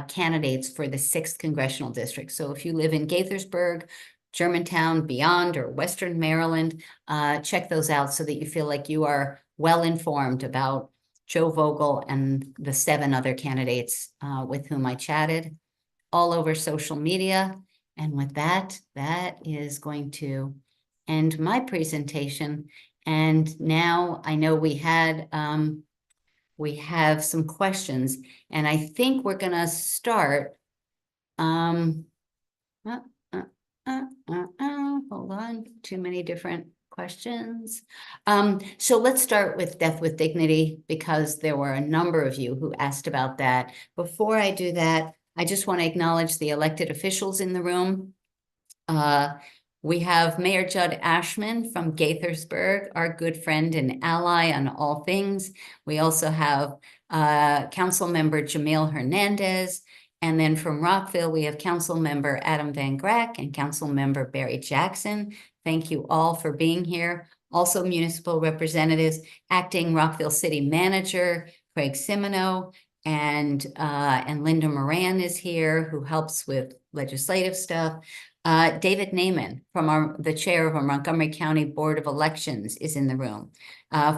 A: candidates for the 6th Congressional District. So if you live in Gaithersburg, Germantown, beyond, or Western Maryland, check those out so that you feel like you are well informed about Joe Vogel and the 7 other candidates with whom I chatted all over social media. And with that, that is going to end my presentation. And now I know we have some questions, and I think we're gonna start. Hold on, too many different questions. So let's start with Death with Dignity, because there were a number of you who asked about that. Before I do that, I just want to acknowledge the elected officials in the room. We have Mayor Judd Ashman from Gaithersburg, our good friend and ally on all things. We also have Council Member Jamil Hernandez. And then from Rockville, we have Council Member Adam Van Grack and Council Member Barry Jackson. Thank you all for being here. Also, municipal representatives, Acting Rockville City Manager Craig Simino, and Linda Moran is here, who helps with legislative stuff. David Naiman, from the chair of our Montgomery County Board of Elections, is in the room.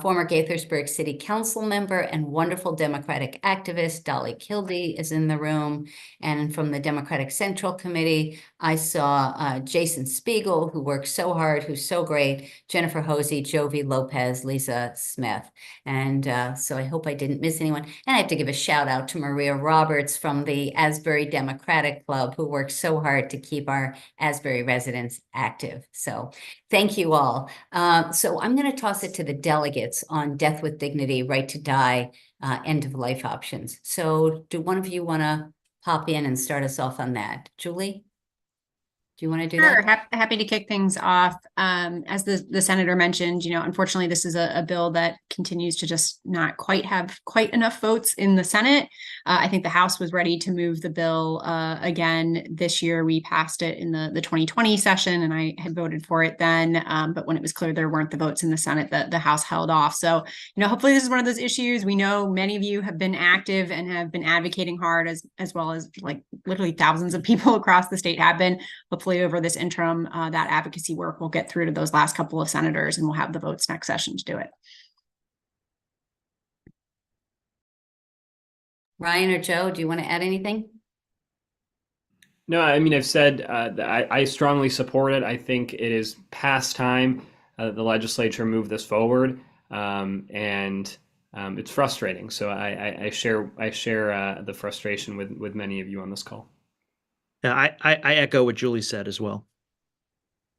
A: Former Gaithersburg City Council member and wonderful Democratic activist Dolly Kildee is in the room. And from the Democratic Central Committee, I saw Jason Spiegel, who works so hard, who's so great, Jennifer Hosey, Jovi Lopez, Lisa Smith. And so I hope I didn't miss anyone. And I have to give a shout out to Maria Roberts from the Asbury Democratic Club, who works so hard to keep our Asbury residents active. So thank you all. So I'm going to toss it to the delegates on Death with Dignity, Right to Die, End of Life options. So do one of you want to pop in and start us off on that? Julie? Do you want to do
B: Sure,
A: that?
B: happy to kick things off. As the senator mentioned, unfortunately, this is a bill that continues to just not quite have quite enough votes in the Senate. I think the House was ready to move the bill again this year. We passed it in the 2020 session, and I had voted for it then. But when it was clear there weren't the votes in the Senate, the House held off. So, hopefully this is one of those issues. We know many of you have been active and have been advocating hard, as well as like literally thousands of people across the state have been. Hopefully over this interim, that advocacy work will get through to those last couple of senators, and we'll have the votes next session to do it.
A: Ryan or Joe, do you want to add anything?
C: No, I mean, I've said I strongly support it. I think it is past time the legislature move this forward, and it's frustrating. So I share the frustration with many of you on this call.
D: Yeah, I echo what Julie said as well.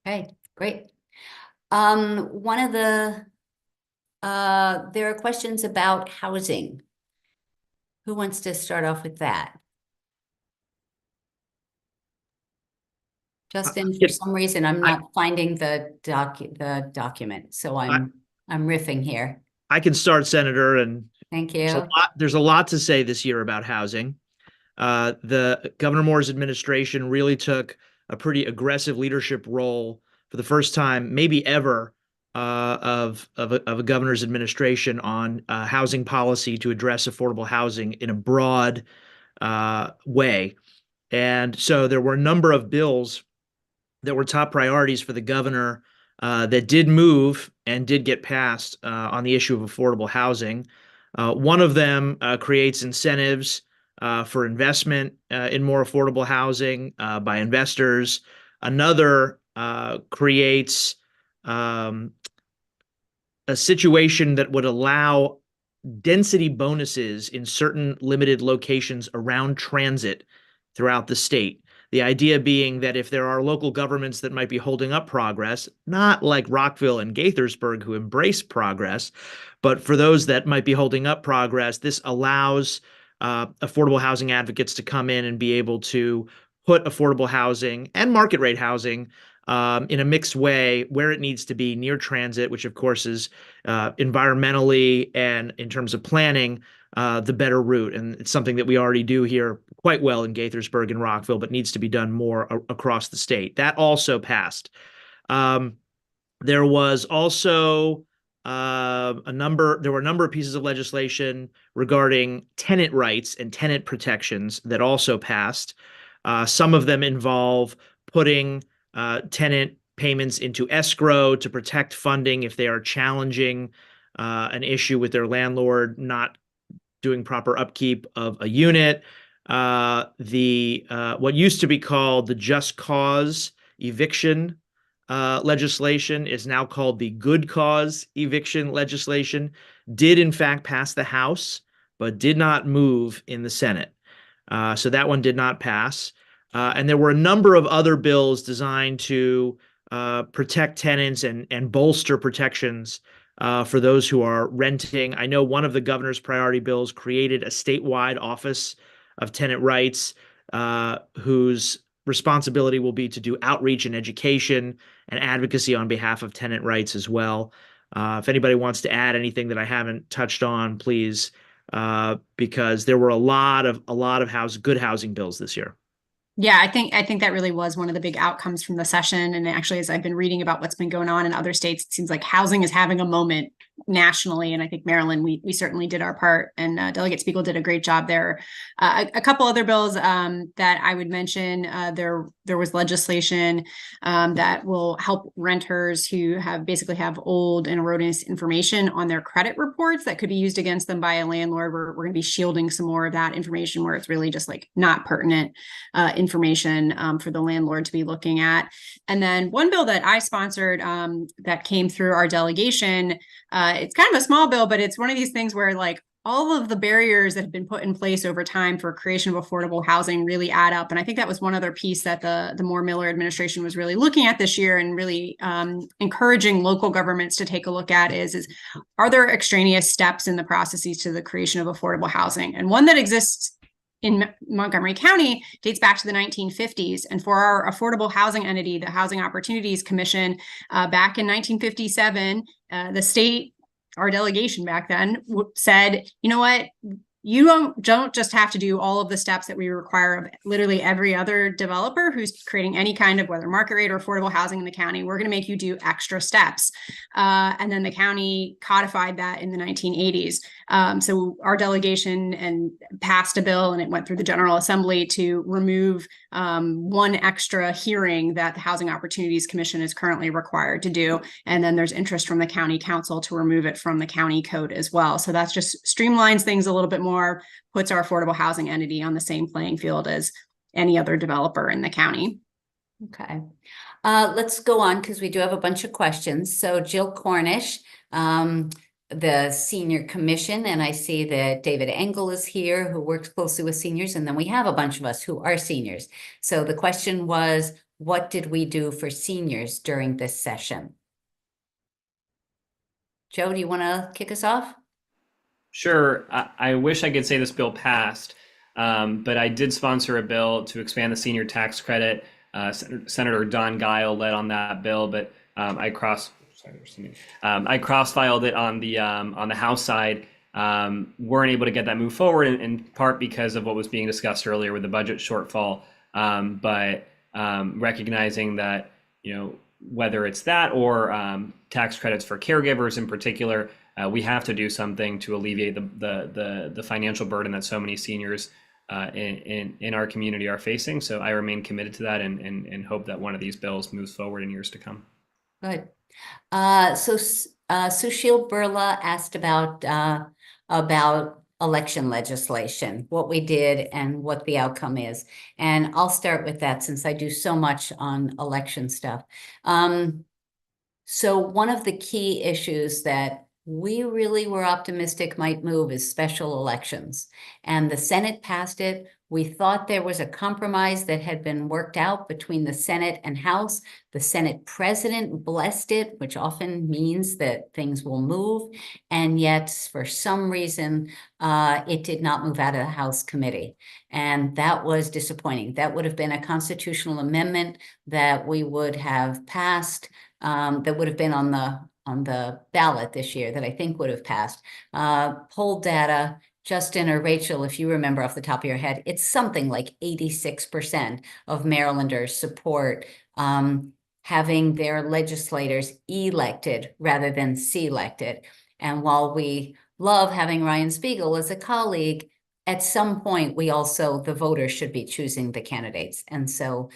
A: Okay, great. One of the there are questions about housing. Who wants to start off with that? Justin, for some reason, I'm not finding the document, so I'm riffing here.
D: I can start, Senator, and
A: thank you.
D: There's a lot to say this year about housing. The Governor Moore's administration really took a pretty aggressive leadership role for the first time, maybe ever, of a governor's administration on housing policy to address affordable housing in a broad way. And so there were a number of bills that were top priorities for the governor that did move and did get passed on the issue of affordable housing. One of them creates incentives for investment in more affordable housing by investors. Another creates a situation that would allow density bonuses in certain limited locations around transit throughout the state. The idea being that if there are local governments that might be holding up progress, not like Rockville and Gaithersburg who embrace progress, but for those that might be holding up progress, this allows affordable housing advocates to come in and be able to put affordable housing and market rate housing in a mixed way where it needs to be near transit, which of course is environmentally and in terms of planning the better route. And it's something that we already do here quite well in Gaithersburg and Rockville, but needs to be done more across the state. That also passed. There was also there were a number of pieces of legislation regarding tenant rights and tenant protections that also passed. Some of them involve putting tenant payments into escrow to protect funding if they are challenging an issue with their landlord not doing proper upkeep of a unit. What used to be called the just cause eviction legislation is now called the good cause eviction legislation, did in fact pass the House, but did not move in the Senate. So that one did not pass. And there were a number of other bills designed to protect tenants and bolster protections for those who are renting. I know one of the governor's priority bills created a statewide office of tenant rights, whose responsibility will be to do outreach and education and advocacy on behalf of tenant rights as well. If anybody wants to add anything that I haven't touched on, please, because there were a lot of good housing bills this year.
B: Yeah, I think that really was one of the big outcomes from the session. And actually, as I've been reading about what's been going on in other states, it seems like housing is having a moment nationally. And I think Maryland, we certainly did our part. And Delegate Spiegel did a great job there. A couple other bills that I would mention, there was legislation that will help renters who basically have old and erroneous information on their credit reports that could be used against them by a landlord. We're going to be shielding some more of that information where it's really just like not pertinent information for the landlord to be looking at. And then one bill that I sponsored that came through our delegation, it's kind of a small bill, but it's one of these things where like all of the barriers that have been put in place over time for creation of affordable housing really add up. And I think that was one other piece that the Moore Miller administration was really looking at this year and really encouraging local governments to take a look at is are there extraneous steps in the processes to the creation of affordable housing? And one that exists in Montgomery County dates back to the 1950s. And for our affordable housing entity, the Housing Opportunities Commission, back in 1957, the state, our delegation back then said, you know what, you don't just have to do all of the steps that we require of literally every other developer who's creating any kind of whether market rate or affordable housing in the county. We're going to make you do extra steps. And then the county codified that in the 1980s. So our delegation and passed a bill and it went through the General Assembly to remove one extra hearing that the Housing Opportunities Commission is currently required to do. And then there's interest from the county council to remove it from the county code as well. So that's just streamlines things a little bit more, puts our affordable housing entity on the same playing field as any other developer in the county.
A: Okay. Let's go on because we do have a bunch of questions. So Jill Cornish, the Senior Commission, and I see that David Engel is here who works closely with seniors. And then we have a bunch of us who are seniors. So the question was, what did we do for seniors during this session? Joe, do you want to kick us off?
C: Sure. I wish I could say this bill passed, but I did sponsor a bill to expand the senior tax credit. Senator Don Guile led on that bill, but I cross-filed it on the House side. Weren't able to get that move forward in part because of what was being discussed earlier with the budget shortfall. But recognizing that, whether it's that or tax credits for caregivers in particular, we have to do something to alleviate the financial burden that so many seniors in our community are facing. So I remain committed to that and hope that one of these bills moves forward in years to come.
A: Good. So Sushil Burla asked about election legislation, what we did and what the outcome is. And I'll start with that since I do so much on election stuff. So one of the key issues that we really were optimistic might move is special elections. And the Senate passed it. We thought there was a compromise that had been worked out between the Senate and House. The Senate president blessed it, which often means that things will move. And yet, for some reason, it did not move out of the House committee. And that was disappointing. That would have been a constitutional amendment that we would have passed, that would have been on the ballot this year that I think would have passed. Poll data, Justin or Rachel, if you remember off the top of your head, it's something like 86% of Marylanders support having their legislators elected rather than selected. And while we love having Ryan Spiegel as a colleague, at some point, the voters should be choosing the candidates. And so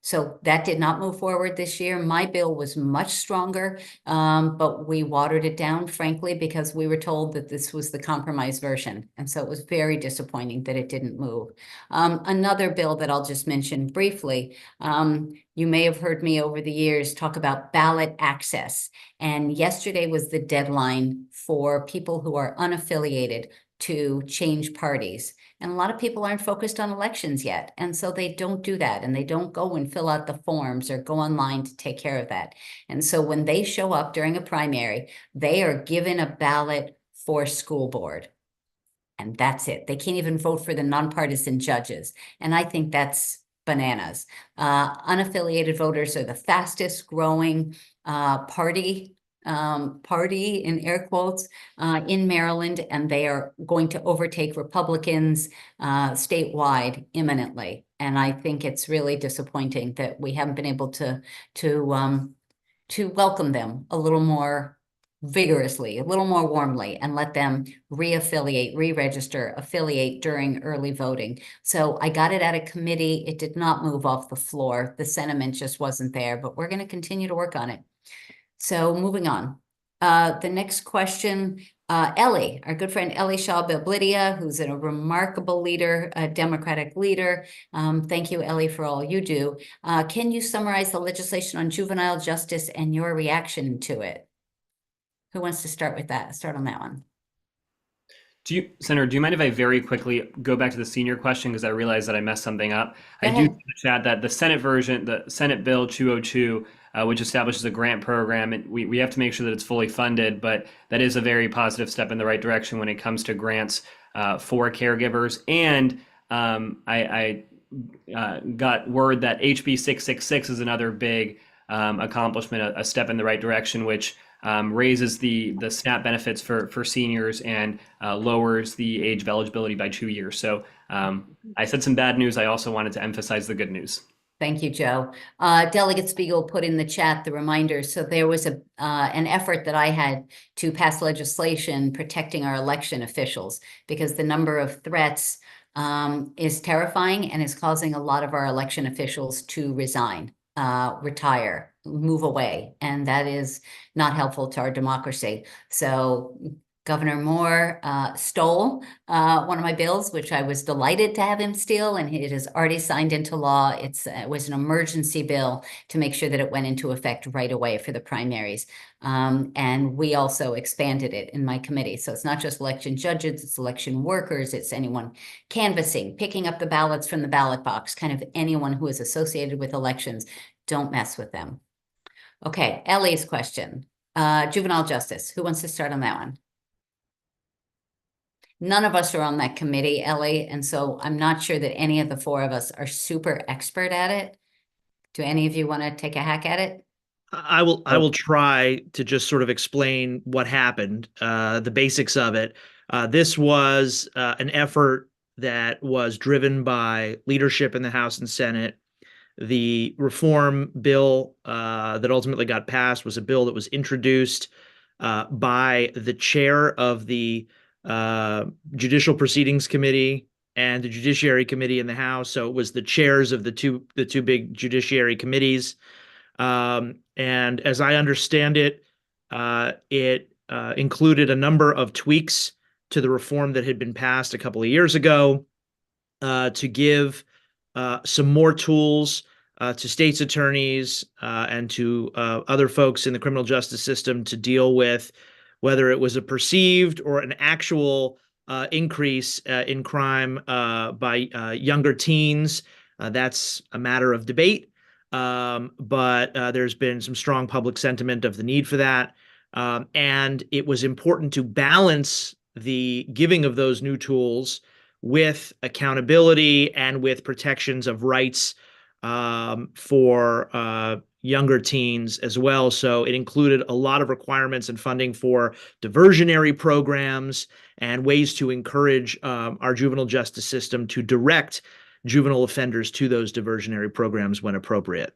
A: So that did not move forward this year. My bill was much stronger, but we watered it down, frankly, because we were told that this was the compromise version. And so it was very disappointing that it didn't move. Another bill that I'll just mention briefly, you may have heard me over the years talk about ballot access. And yesterday was the deadline for people who are unaffiliated to change parties. And a lot of people aren't focused on elections yet. And so they don't do that. And they don't go and fill out the forms or go online to take care of that. And so when they show up during a primary, they are given a ballot for school board. And that's it. They can't even vote for the nonpartisan judges. And I think that's bananas. Unaffiliated voters are the fastest growing party in air quotes in Maryland, and they are going to overtake Republicans statewide imminently. And I think it's really disappointing that we haven't been able to welcome them a little more vigorously, a little more warmly, and let them re-affiliate, re-register, affiliate during early voting. So I got it out of committee. It did not move off the floor. The sentiment just wasn't there, but we're going to continue to work on it. So moving on. The next question, Ellie, our good friend Ellie Shaw-Belblidia, who's a remarkable leader, a Democratic leader. Thank you, Ellie, for all you do. Can you summarize the legislation on juvenile justice and your reaction to it? Who wants to start with that? Start on that one.
C: Senator, do you mind if I very quickly go back to the senior question, because I realized that I messed something up? I do see in the chat that the Senate version, the Senate Bill 202, which establishes a grant program, and we have to make sure that it's fully funded, but that is a very positive step in the right direction when it comes to grants for caregivers. And I got word that HB 666 is another big accomplishment, a step in the right direction, which raises the SNAP benefits for seniors and lowers the age of eligibility by 2 years. So I said some bad news. I also wanted to emphasize the good news.
A: Thank you, Joe. Delegate Spiegel put in the chat the reminder. So there was an effort that I had to pass legislation protecting our election officials, because the number of threats is terrifying and is causing a lot of our election officials to resign, retire, move away, and that is not helpful to our democracy. So Governor Moore stole one of my bills, which I was delighted to have him steal, and it is already signed into law. It was an emergency bill to make sure that it went into effect right away for the primaries. And we also expanded it in my committee. So it's not just election judges, it's election workers, it's anyone canvassing, picking up the ballots from the ballot box, kind of anyone who is associated with elections. Don't mess with them. Okay, Ellie's question. Juvenile justice. Who wants to start on that one? None of us are on that committee, Ellie, and so I'm not sure that any of the four of us are super expert at it. Do any of you want to take a hack at it?
D: I will try to just sort of explain what happened, the basics of it. This was an effort that was driven by leadership in the House and Senate. The reform bill that ultimately got passed was a bill that was introduced by the chair of the Judicial Proceedings Committee and the Judiciary Committee in the House. So it was the chairs of the two big judiciary committees. And as I understand it, it included a number of tweaks to the reform that had been passed a couple of years ago to give some more tools to states' attorneys and to other folks in the criminal justice system to deal with whether it was a perceived or an actual increase in crime by younger teens. That's a matter of debate, but there's been some strong public sentiment of the need for that. And it was important to balance the giving of those new tools with accountability and with protections of rights for younger teens as well. So it included a lot of requirements and funding for diversionary programs and ways to encourage our juvenile justice system to direct juvenile offenders to those diversionary programs when appropriate.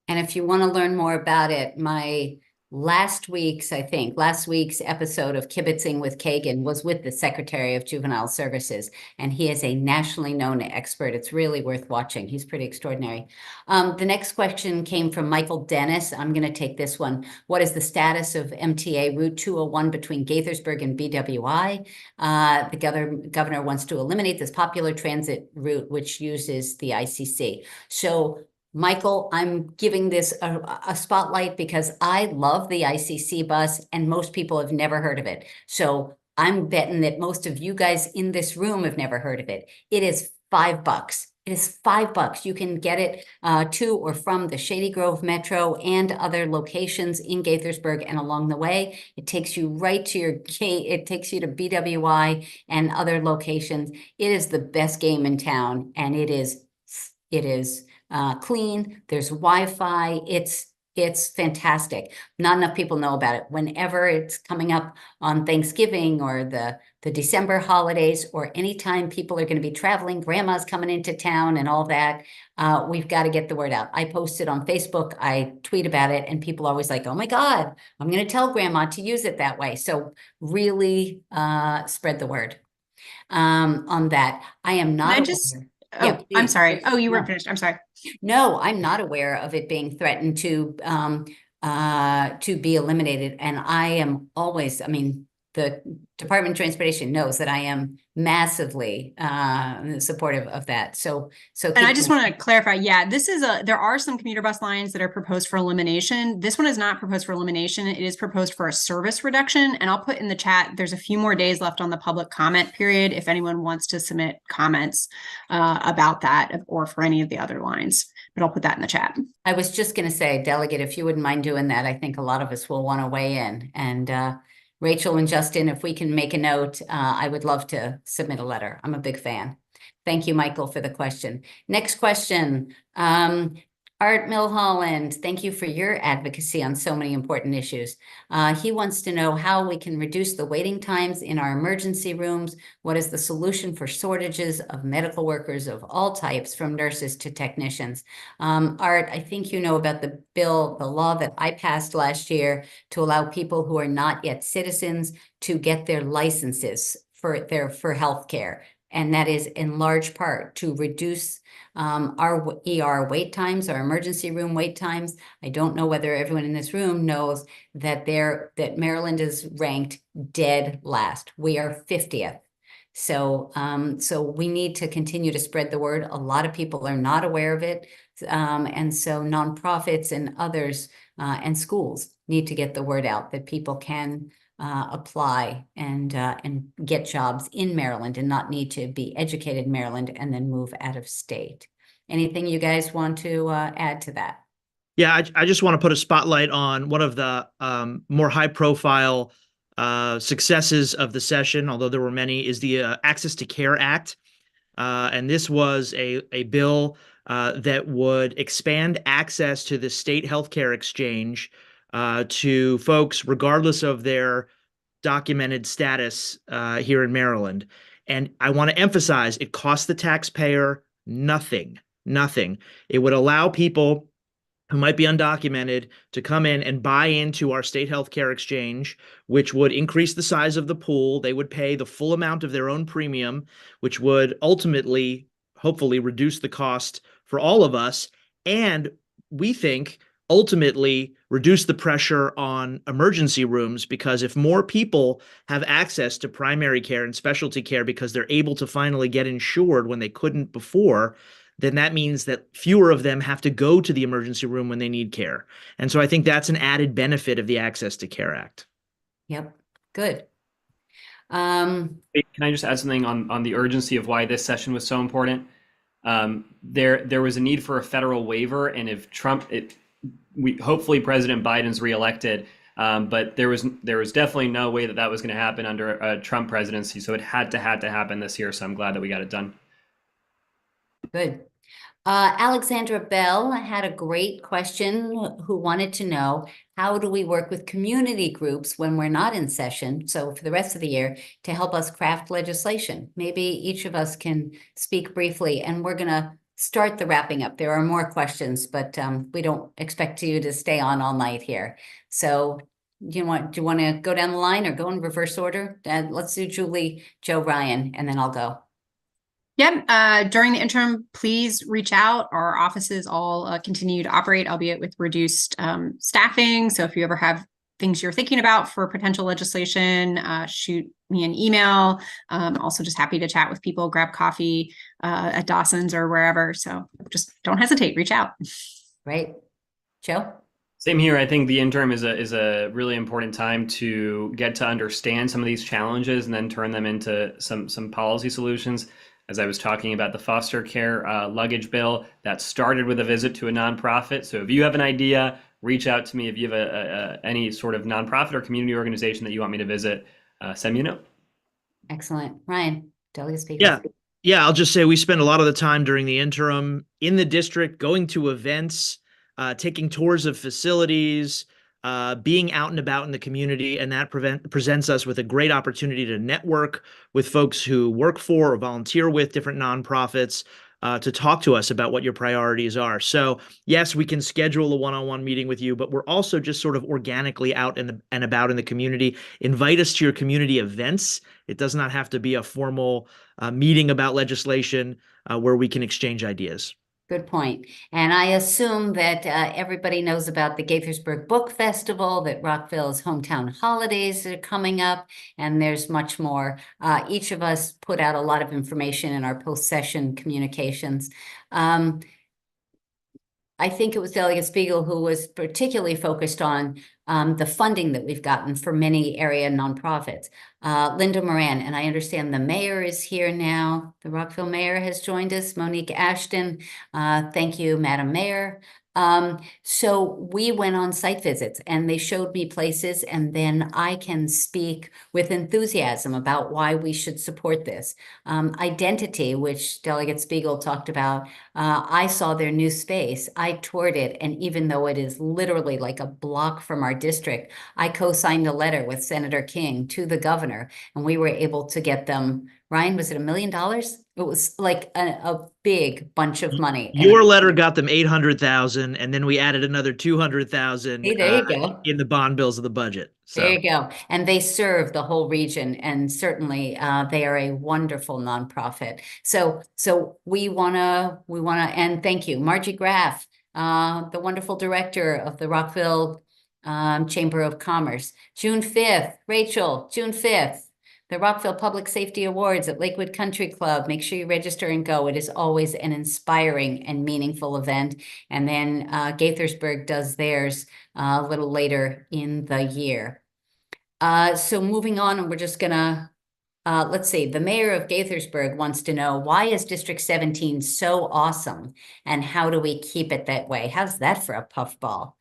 A: And if you want to learn more about it, my last week's episode of Kibitzing with Kagan was with the Secretary of Juvenile Services, and he is a nationally known expert. It's really worth watching. He's pretty extraordinary. The next question came from Michael Dennis. I'm going to take this one. What is the status of MTA Route 201 between Gaithersburg and BWI? The governor wants to eliminate this popular transit route, which uses the ICC. So Michael, I'm giving this a spotlight because I love the ICC bus and most people have never heard of it. So I'm betting that most of you guys in this room have never heard of it. It is $5. It is $5. You can get it to or from the Shady Grove Metro and other locations in Gaithersburg and along the way. It takes you right to your gate. It takes you to BWI and other locations. It is the best game in town, and it is clean. There's Wi-Fi. It's fantastic. Not enough people know about it. Whenever it's coming up on Thanksgiving or the December holidays, or anytime people are going to be traveling, grandma's coming into town and all that, we've got to get the word out. I post it on Facebook. I tweet about it, and people are always like, oh my God, I'm going to tell grandma to use it that way. So really spread the word on that. I am not aware.
B: Oh,
A: Yeah,
B: I'm
A: please.
B: sorry. Oh, you
A: No.
B: weren't finished. I'm sorry.
A: No, I'm not aware of it being threatened to be eliminated. And I am always, I mean, the Department of Transportation knows that I am massively supportive of that. So
B: And I just want to clarify, yeah, there are some commuter bus lines that are proposed for elimination. This one is not proposed for elimination. It is proposed for a service reduction. And I'll put in the chat, there's a few more days left on the public comment period if anyone wants to submit comments about that or for any of the other lines. But I'll put that in the chat.
A: I was just going to say, Delegate, if you wouldn't mind doing that, I think a lot of us will want to weigh in. And Rachel and Justin, if we can make a note, I would love to submit a letter. I'm a big fan. Thank you, Michael, for the question. Next question. Art Milholland, thank you for your advocacy on so many important issues. He wants to know how we can reduce the waiting times in our emergency rooms. What is the solution for shortages of medical workers of all types, from nurses to technicians? Art, I think you know about the law that I passed last year to allow people who are not yet citizens to get their licenses for healthcare. And that is in large part to reduce our ER wait times, our emergency room wait times. I don't know whether everyone in this room knows that Maryland is ranked dead last. We are 50th. So we need to continue to spread the word. A lot of people are not aware of it. And so nonprofits and others and schools need to get the word out that people can apply and get jobs in Maryland and not need to be educated in Maryland and then move out of state. Anything you guys want to add to that?
D: Yeah, I just want to put a spotlight on one of the more high-profile successes of the session, although there were many, is the Access to Care Act. And this was a bill that would expand access to the state healthcare exchange to folks regardless of their documented status here in Maryland. And I want to emphasize, it costs the taxpayer nothing. It would allow people who might be undocumented to come in and buy into our state healthcare exchange, which would increase the size of the pool. They would pay the full amount of their own premium, which would ultimately, hopefully, reduce the cost for all of us. And we think ultimately reduce the pressure on emergency rooms, because if more people have access to primary care and specialty care because they're able to finally get insured when they couldn't before, then that means that fewer of them have to go to the emergency room when they need care. And so I think that's an added benefit of the Access to Care Act.
A: Yep, good.
C: Can I just add something on the urgency of why this session was so important? There was a need for a federal waiver, and if hopefully President Biden's reelected, but there was definitely no way that was going to happen under a Trump presidency. So it had to happen this year. So I'm glad that we got it done.
A: Good. Alexandra Bell had a great question who wanted to know, how do we work with community groups when we're not in session, so for the rest of the year, to help us craft legislation? Maybe each of us can speak briefly, and we're going to start the wrapping up. There are more questions, but we don't expect you to stay on all night here. So do you want to go down the line or go in reverse order? Let's do Julie, Joe, Ryan, and then I'll go.
B: Yep. During the interim, please reach out. Our offices all continue to operate, albeit with reduced staffing. So if you ever have things you're thinking about for potential legislation, shoot me an email. Also just happy to chat with people, grab coffee at Dawson's or wherever. So just don't hesitate, reach out.
A: Right. Joe?
C: Same here. I think the interim is a really important time to get to understand some of these challenges and then turn them into some policy solutions. As I was talking about the foster care luggage bill, that started with a visit to a nonprofit. So if you have an idea, reach out to me. If you have any sort of nonprofit or community organization that you want me to visit, send me a note.
A: Excellent. Ryan, delegate speaker.
D: Yeah, I'll just say we spend a lot of the time during the interim in the district, going to events, taking tours of facilities, being out and about in the community, and that presents us with a great opportunity to network with folks who work for or volunteer with different nonprofits, to talk to us about what your priorities are. So yes, we can schedule a one-on-one meeting with you, but we're also just sort of organically out and about in the community. Invite us to your community events. It does not have to be a formal meeting about legislation where we can exchange ideas.
A: Good point. And I assume that everybody knows about the Gaithersburg Book Festival, that Rockville's hometown holidays are coming up, and there's much more. Each of us put out a lot of information in our post-session communications. I think it was Delegate Spiegel who was particularly focused on the funding that we've gotten for many area nonprofits. Linda Moran, and I understand the mayor is here now. The Rockville mayor has joined us, Monique Ashton. Thank you, Madam Mayor. So we went on site visits and they showed me places, and then I can speak with enthusiasm about why we should support this. Identity, which Delegate Spiegel talked about, I saw their new space. I toured it, and even though it is literally like a block from our district, I co-signed a letter with Senator King to the governor, and we were able to get them, Ryan, was it $1 million? It was like a big bunch of money.
D: Your letter got them 800,000, and then we added another 200,000
A: there you go.
D: in the bond bills of the budget. So
A: there you go. And they serve the whole region, and certainly they are a wonderful nonprofit. So we wanna and thank you, Margie Graff, the wonderful director of the Rockville Chamber of Commerce. June 5th, Rachel, June 5th. The Rockville Public Safety Awards at Lakewood Country Club. Make sure you register and go. It is always an inspiring and meaningful event. And then Gaithersburg does theirs a little later in the year. So moving on, and we're just gonna, let's see, the mayor of Gaithersburg wants to know, why is District 17 so awesome? And how do we keep it that way? How's that for a puffball?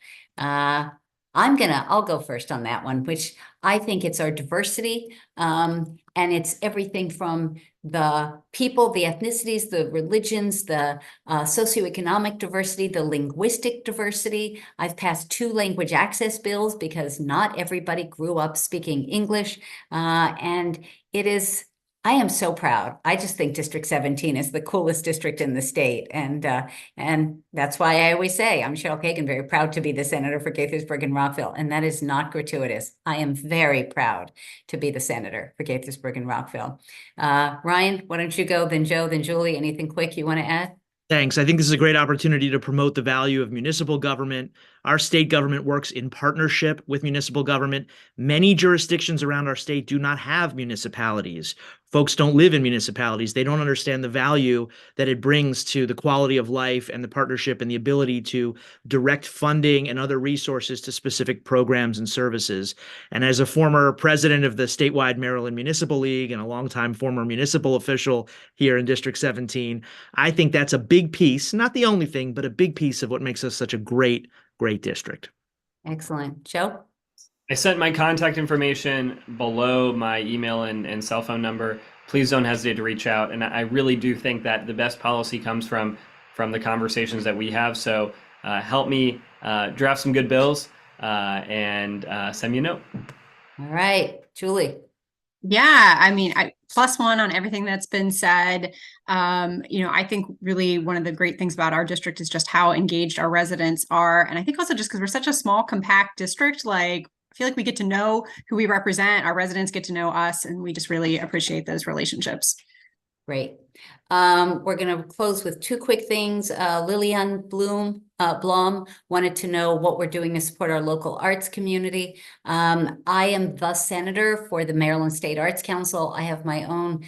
A: I'll go first on that one, which I think it's our diversity, and it's everything from the people, the ethnicities, the religions, the socioeconomic diversity, the linguistic diversity. I've passed 2 language access bills because not everybody grew up speaking English, and I am so proud. I just think District 17 is the coolest district in the state. And that's why I always say I'm Cheryl Kagan, very proud to be the senator for Gaithersburg and Rockville. And that is not gratuitous. I am very proud to be the senator for Gaithersburg and Rockville. Ryan, why don't you go, then Joe, then Julie? Anything quick you want to add?
D: thanks. I think this is a great opportunity to promote the value of municipal government. Our state government works in partnership with municipal government. Many jurisdictions around our state do not have municipalities. Folks don't live in municipalities. They don't understand the value that it brings to the quality of life and the partnership and the ability to direct funding and other resources to specific programs and services. And as a former president of the statewide Maryland Municipal League and a longtime former municipal official here in District 17, I think that's a big piece, not the only thing, but a big piece of what makes us such a great district.
A: Excellent. Joe?
C: I sent my contact information below my email and cell phone number. Please don't hesitate to reach out. And I really do think that the best policy comes from the conversations that we have. So help me draft some good bills and send me a note.
A: All right, Julie.
B: Yeah, I mean, I +1 on everything that's been said. I think really one of the great things about our district is just how engaged our residents are. And I think also just because we're such a small, compact district, like I feel like we get to know who we represent, our residents get to know us, and we just really appreciate those relationships.
A: Great. We're going to close with two quick things. Lillian Blum wanted to know what we're doing to support our local arts community. I am the senator for the Maryland State Arts Council. I have my own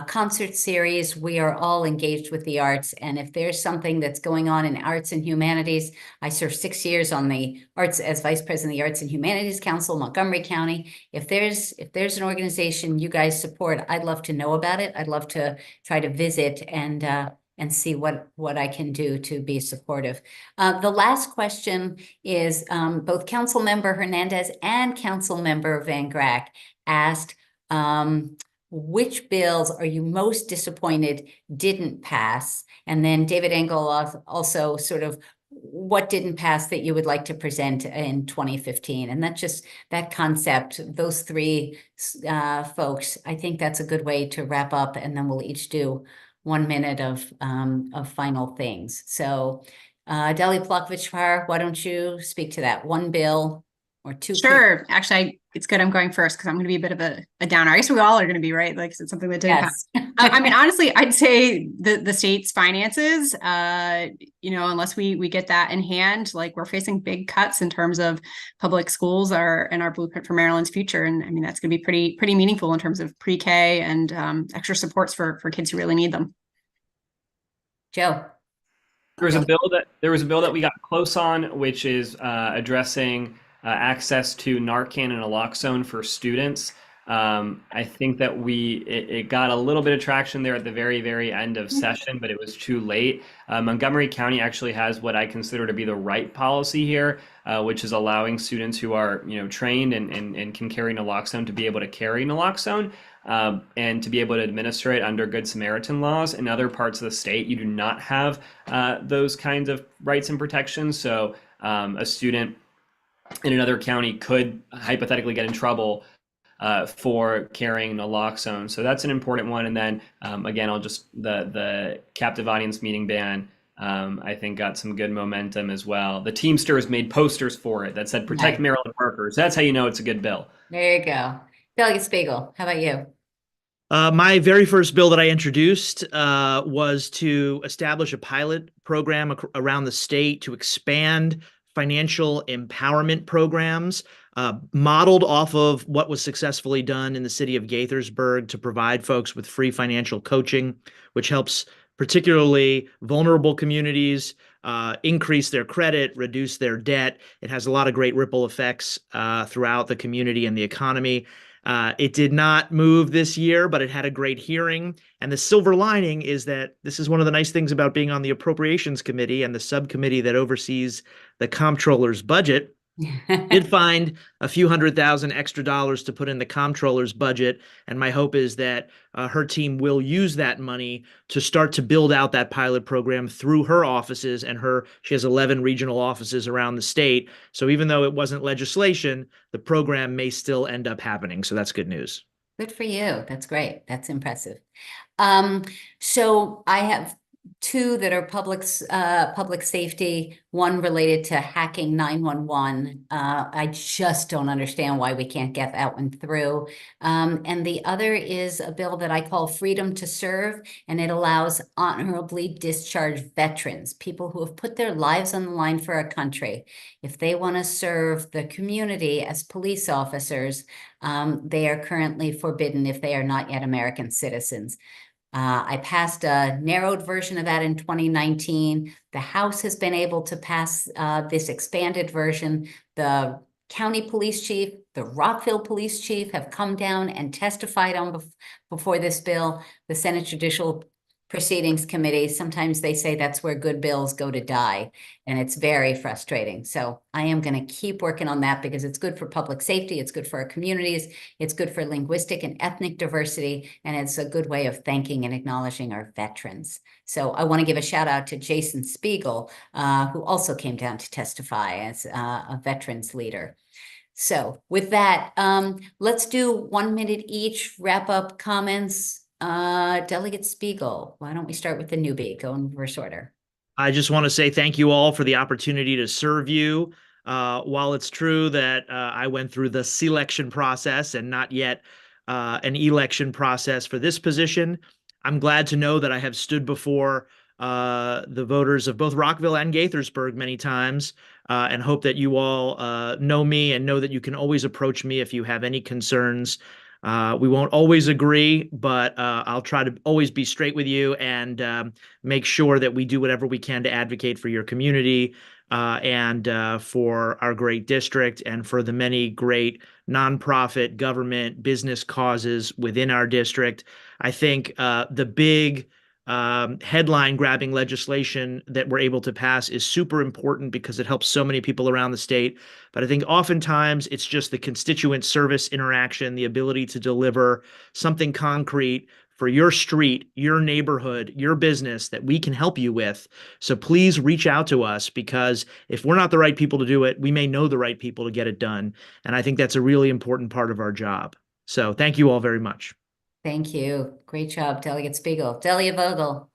A: concert series. We are all engaged with the arts. And if there's something that's going on in arts and humanities, I served 6 years on the arts as vice president of the Arts and Humanities Council, Montgomery County. If there's an organization you guys support, I'd love to know about it. I'd love to try to visit and see what I can do to be supportive. The last question is both Council Member Hernandez and Council Member Van Grack asked, which bills are you most disappointed didn't pass? And then David Engel also sort of what didn't pass that you would like to present in 2015. And that concept, those three folks, I think that's a good way to wrap up, and then we'll each do 1 minute of final things. So Deli Plotkovich, why don't you speak to that one bill or two?
B: Sure. Actually, it's good I'm going first because I'm going to be a bit of a downer. I guess we all are going to be, right? Like it's something that didn't pass. I mean, honestly, I'd say the state's finances, unless we get that in hand, like we're facing big cuts in terms of public schools and our blueprint for Maryland's future. And I mean, that's going to be pretty meaningful in terms of pre-K and extra supports for kids who really need them.
A: Joe.
C: There was a bill that we got close on, which is addressing access to Narcan and naloxone for students. I think that it got a little bit of traction there at the very, very end of session, but it was too late. Montgomery County actually has what I consider to be the right policy here, which is allowing students who are, trained and can carry naloxone to be able to carry naloxone. And to be able to administer it under Good Samaritan laws. In other parts of the state, you do not have those kinds of rights and protections. So a student in another county could hypothetically get in trouble for carrying naloxone. So that's an important one. And then again, the captive audience meeting ban, I think got some good momentum as well. The Teamsters made posters for it that said "Protect Maryland Workers." That's how you know it's a good bill.
A: There you go. Delegate Spiegel, how about you?
D: My very first bill that I introduced was to establish a pilot program around the state to expand financial empowerment programs modeled off of what was successfully done in the city of Gaithersburg to provide folks with free financial coaching, which helps particularly vulnerable communities increase their credit, reduce their debt. It has a lot of great ripple effects throughout the community and the economy. It did not move this year, but it had a great hearing. And the silver lining is that this is one of the nice things about being on the Appropriations Committee and the subcommittee that oversees the comptroller's budget. Did find a few $100,000 extra to put in the comptroller's budget, and my hope is that her team will use that money to start to build out that pilot program through her offices, and she has 11 regional offices around the state. So even though it wasn't legislation, the program may still end up happening. So that's good news.
A: Good for you. That's great. That's impressive. So I have two that are public safety, one related to hacking 911. I just don't understand why we can't get that one through. And the other is a bill that I call Freedom to Serve, and it allows honorably discharged veterans, people who have put their lives on the line for our country. If they want to serve the community as police officers, they are currently forbidden if they are not yet American citizens. I passed a narrowed version of that in 2019. The House has been able to pass this expanded version. The county police chief, the Rockville police chief have come down and testified on before this bill. The Senate Judicial Proceedings Committee, sometimes they say that's where good bills go to die, and it's very frustrating. So I am going to keep working on that because it's good for public safety, it's good for our communities, it's good for linguistic and ethnic diversity, and it's a good way of thanking and acknowledging our veterans. So I want to give a shout out to Jason Spiegel, who also came down to testify as a veterans leader. So with that, let's do 1 minute each, wrap up comments. Delegate Spiegel, why don't we start with the newbie, go in reverse order?
D: I just want to say thank you all for the opportunity to serve you. While it's true that I went through the selection process and not yet an election process for this position, I'm glad to know that I have stood before the voters of both Rockville and Gaithersburg many times, and hope that you all know me and know that you can always approach me if you have any concerns. We won't always agree, but I'll try to always be straight with you and make sure that we do whatever we can to advocate for your community and for our great district and for the many great nonprofit, government, business causes within our district. I think the big headline grabbing legislation that we're able to pass is super important because it helps so many people around the state. But I think oftentimes it's just the constituent service interaction, the ability to deliver something concrete for your street, your neighborhood, your business that we can help you with. So please reach out to us, because if we're not the right people to do it, we may know the right people to get it done. And I think that's a really important part of our job. So thank you all very much.
A: Thank you. Great job, Delegate Spiegel. Delia Vogel.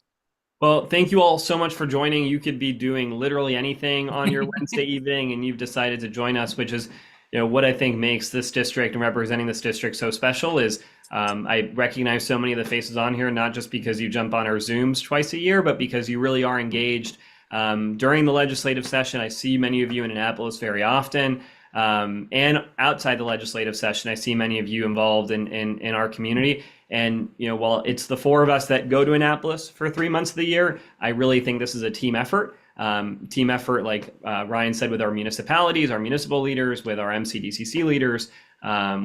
C: Well, thank you all so much for joining. You could be doing literally anything on your Wednesday evening, and you've decided to join us, which is, what I think makes this district and representing this district so special is I recognize so many of the faces on here, not just because you jump on our Zooms twice a year, but because you really are engaged during the legislative session. I see many of you in Annapolis very often. And outside the legislative session, I see many of you involved in our community. And, while it's the four of us that go to Annapolis for 3 months of the year, I really think this is a team effort. Like Ryan said, with our municipalities, our municipal leaders, with our MCDCC leaders,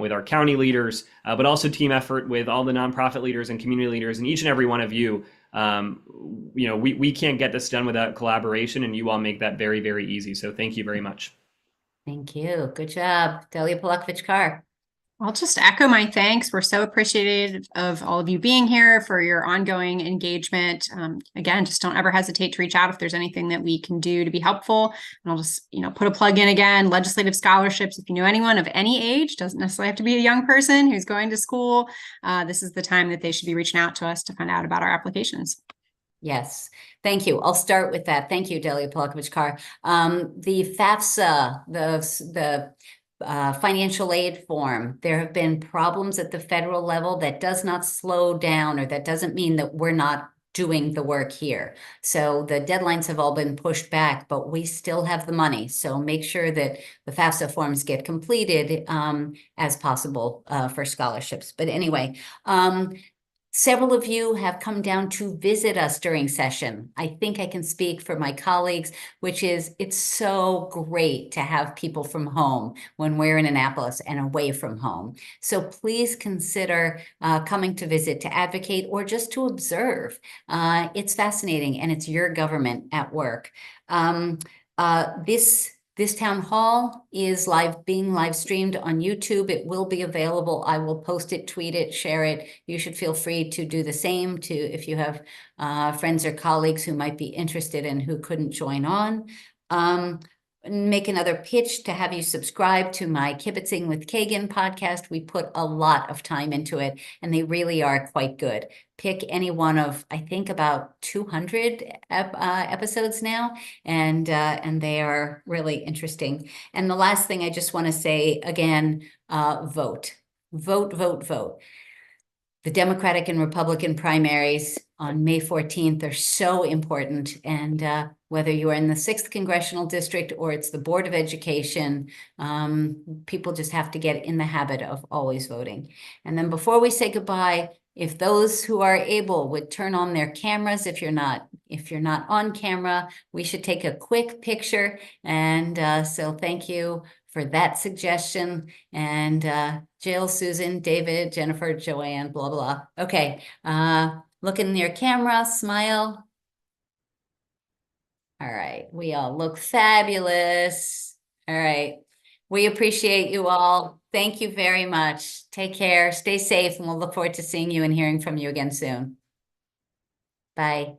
C: with our county leaders, but also team effort with all the nonprofit leaders and community leaders, and each and every one of you. We can't get this done without collaboration, and you all make that very, very easy. So thank you very much.
A: Thank you. Good job. Delia Polakovich-Carr.
B: I'll just echo my thanks. We're so appreciative of all of you being here, for your ongoing engagement. Again, just don't ever hesitate to reach out if there's anything that we can do to be helpful. And I'll just, put a plug in again, legislative scholarships. If you know anyone of any age, doesn't necessarily have to be a young person who's going to school, this is the time that they should be reaching out to us to find out about our applications.
A: Yes, thank you. I'll start with that. Thank you, Delia Polakovich-Carr. The FAFSA, the financial aid form, there have been problems at the federal level. That does not slow down, or that doesn't mean that we're not doing the work here. So the deadlines have all been pushed back, but we still have the money. So make sure that the FAFSA forms get completed as possible for scholarships. But anyway, several of you have come down to visit us during session. I think I can speak for my colleagues, which is it's so great to have people from home when we're in Annapolis and away from home. So please consider coming to visit, to advocate, or just to observe. It's fascinating, and it's your government at work. This town hall is being live streamed on YouTube. It will be available. I will post it, tweet it, share it. You should feel free to do the same if you have friends or colleagues who might be interested and who couldn't join on. Make another pitch to have you subscribe to my Kibitzing with Kagan podcast. We put a lot of time into it, and they really are quite good. Pick any one of, I think, about 200 episodes now, and they are really interesting. And the last thing I just want to say again, vote. The Democratic and Republican primaries on May 14th are so important. And whether you are in the 6th Congressional District or it's the Board of Education, people just have to get in the habit of always voting. And then before we say goodbye, if those who are able would turn on their cameras, if you're not on camera, we should take a quick picture. And so thank you for that suggestion. And Jill, Susan, David, Jennifer, Joanne, blah, blah. Okay, look in your camera, smile. All right, we all look fabulous. All right, we appreciate you all. Thank you very much. Take care, stay safe, and we'll look forward to seeing you and hearing from you again soon. Bye.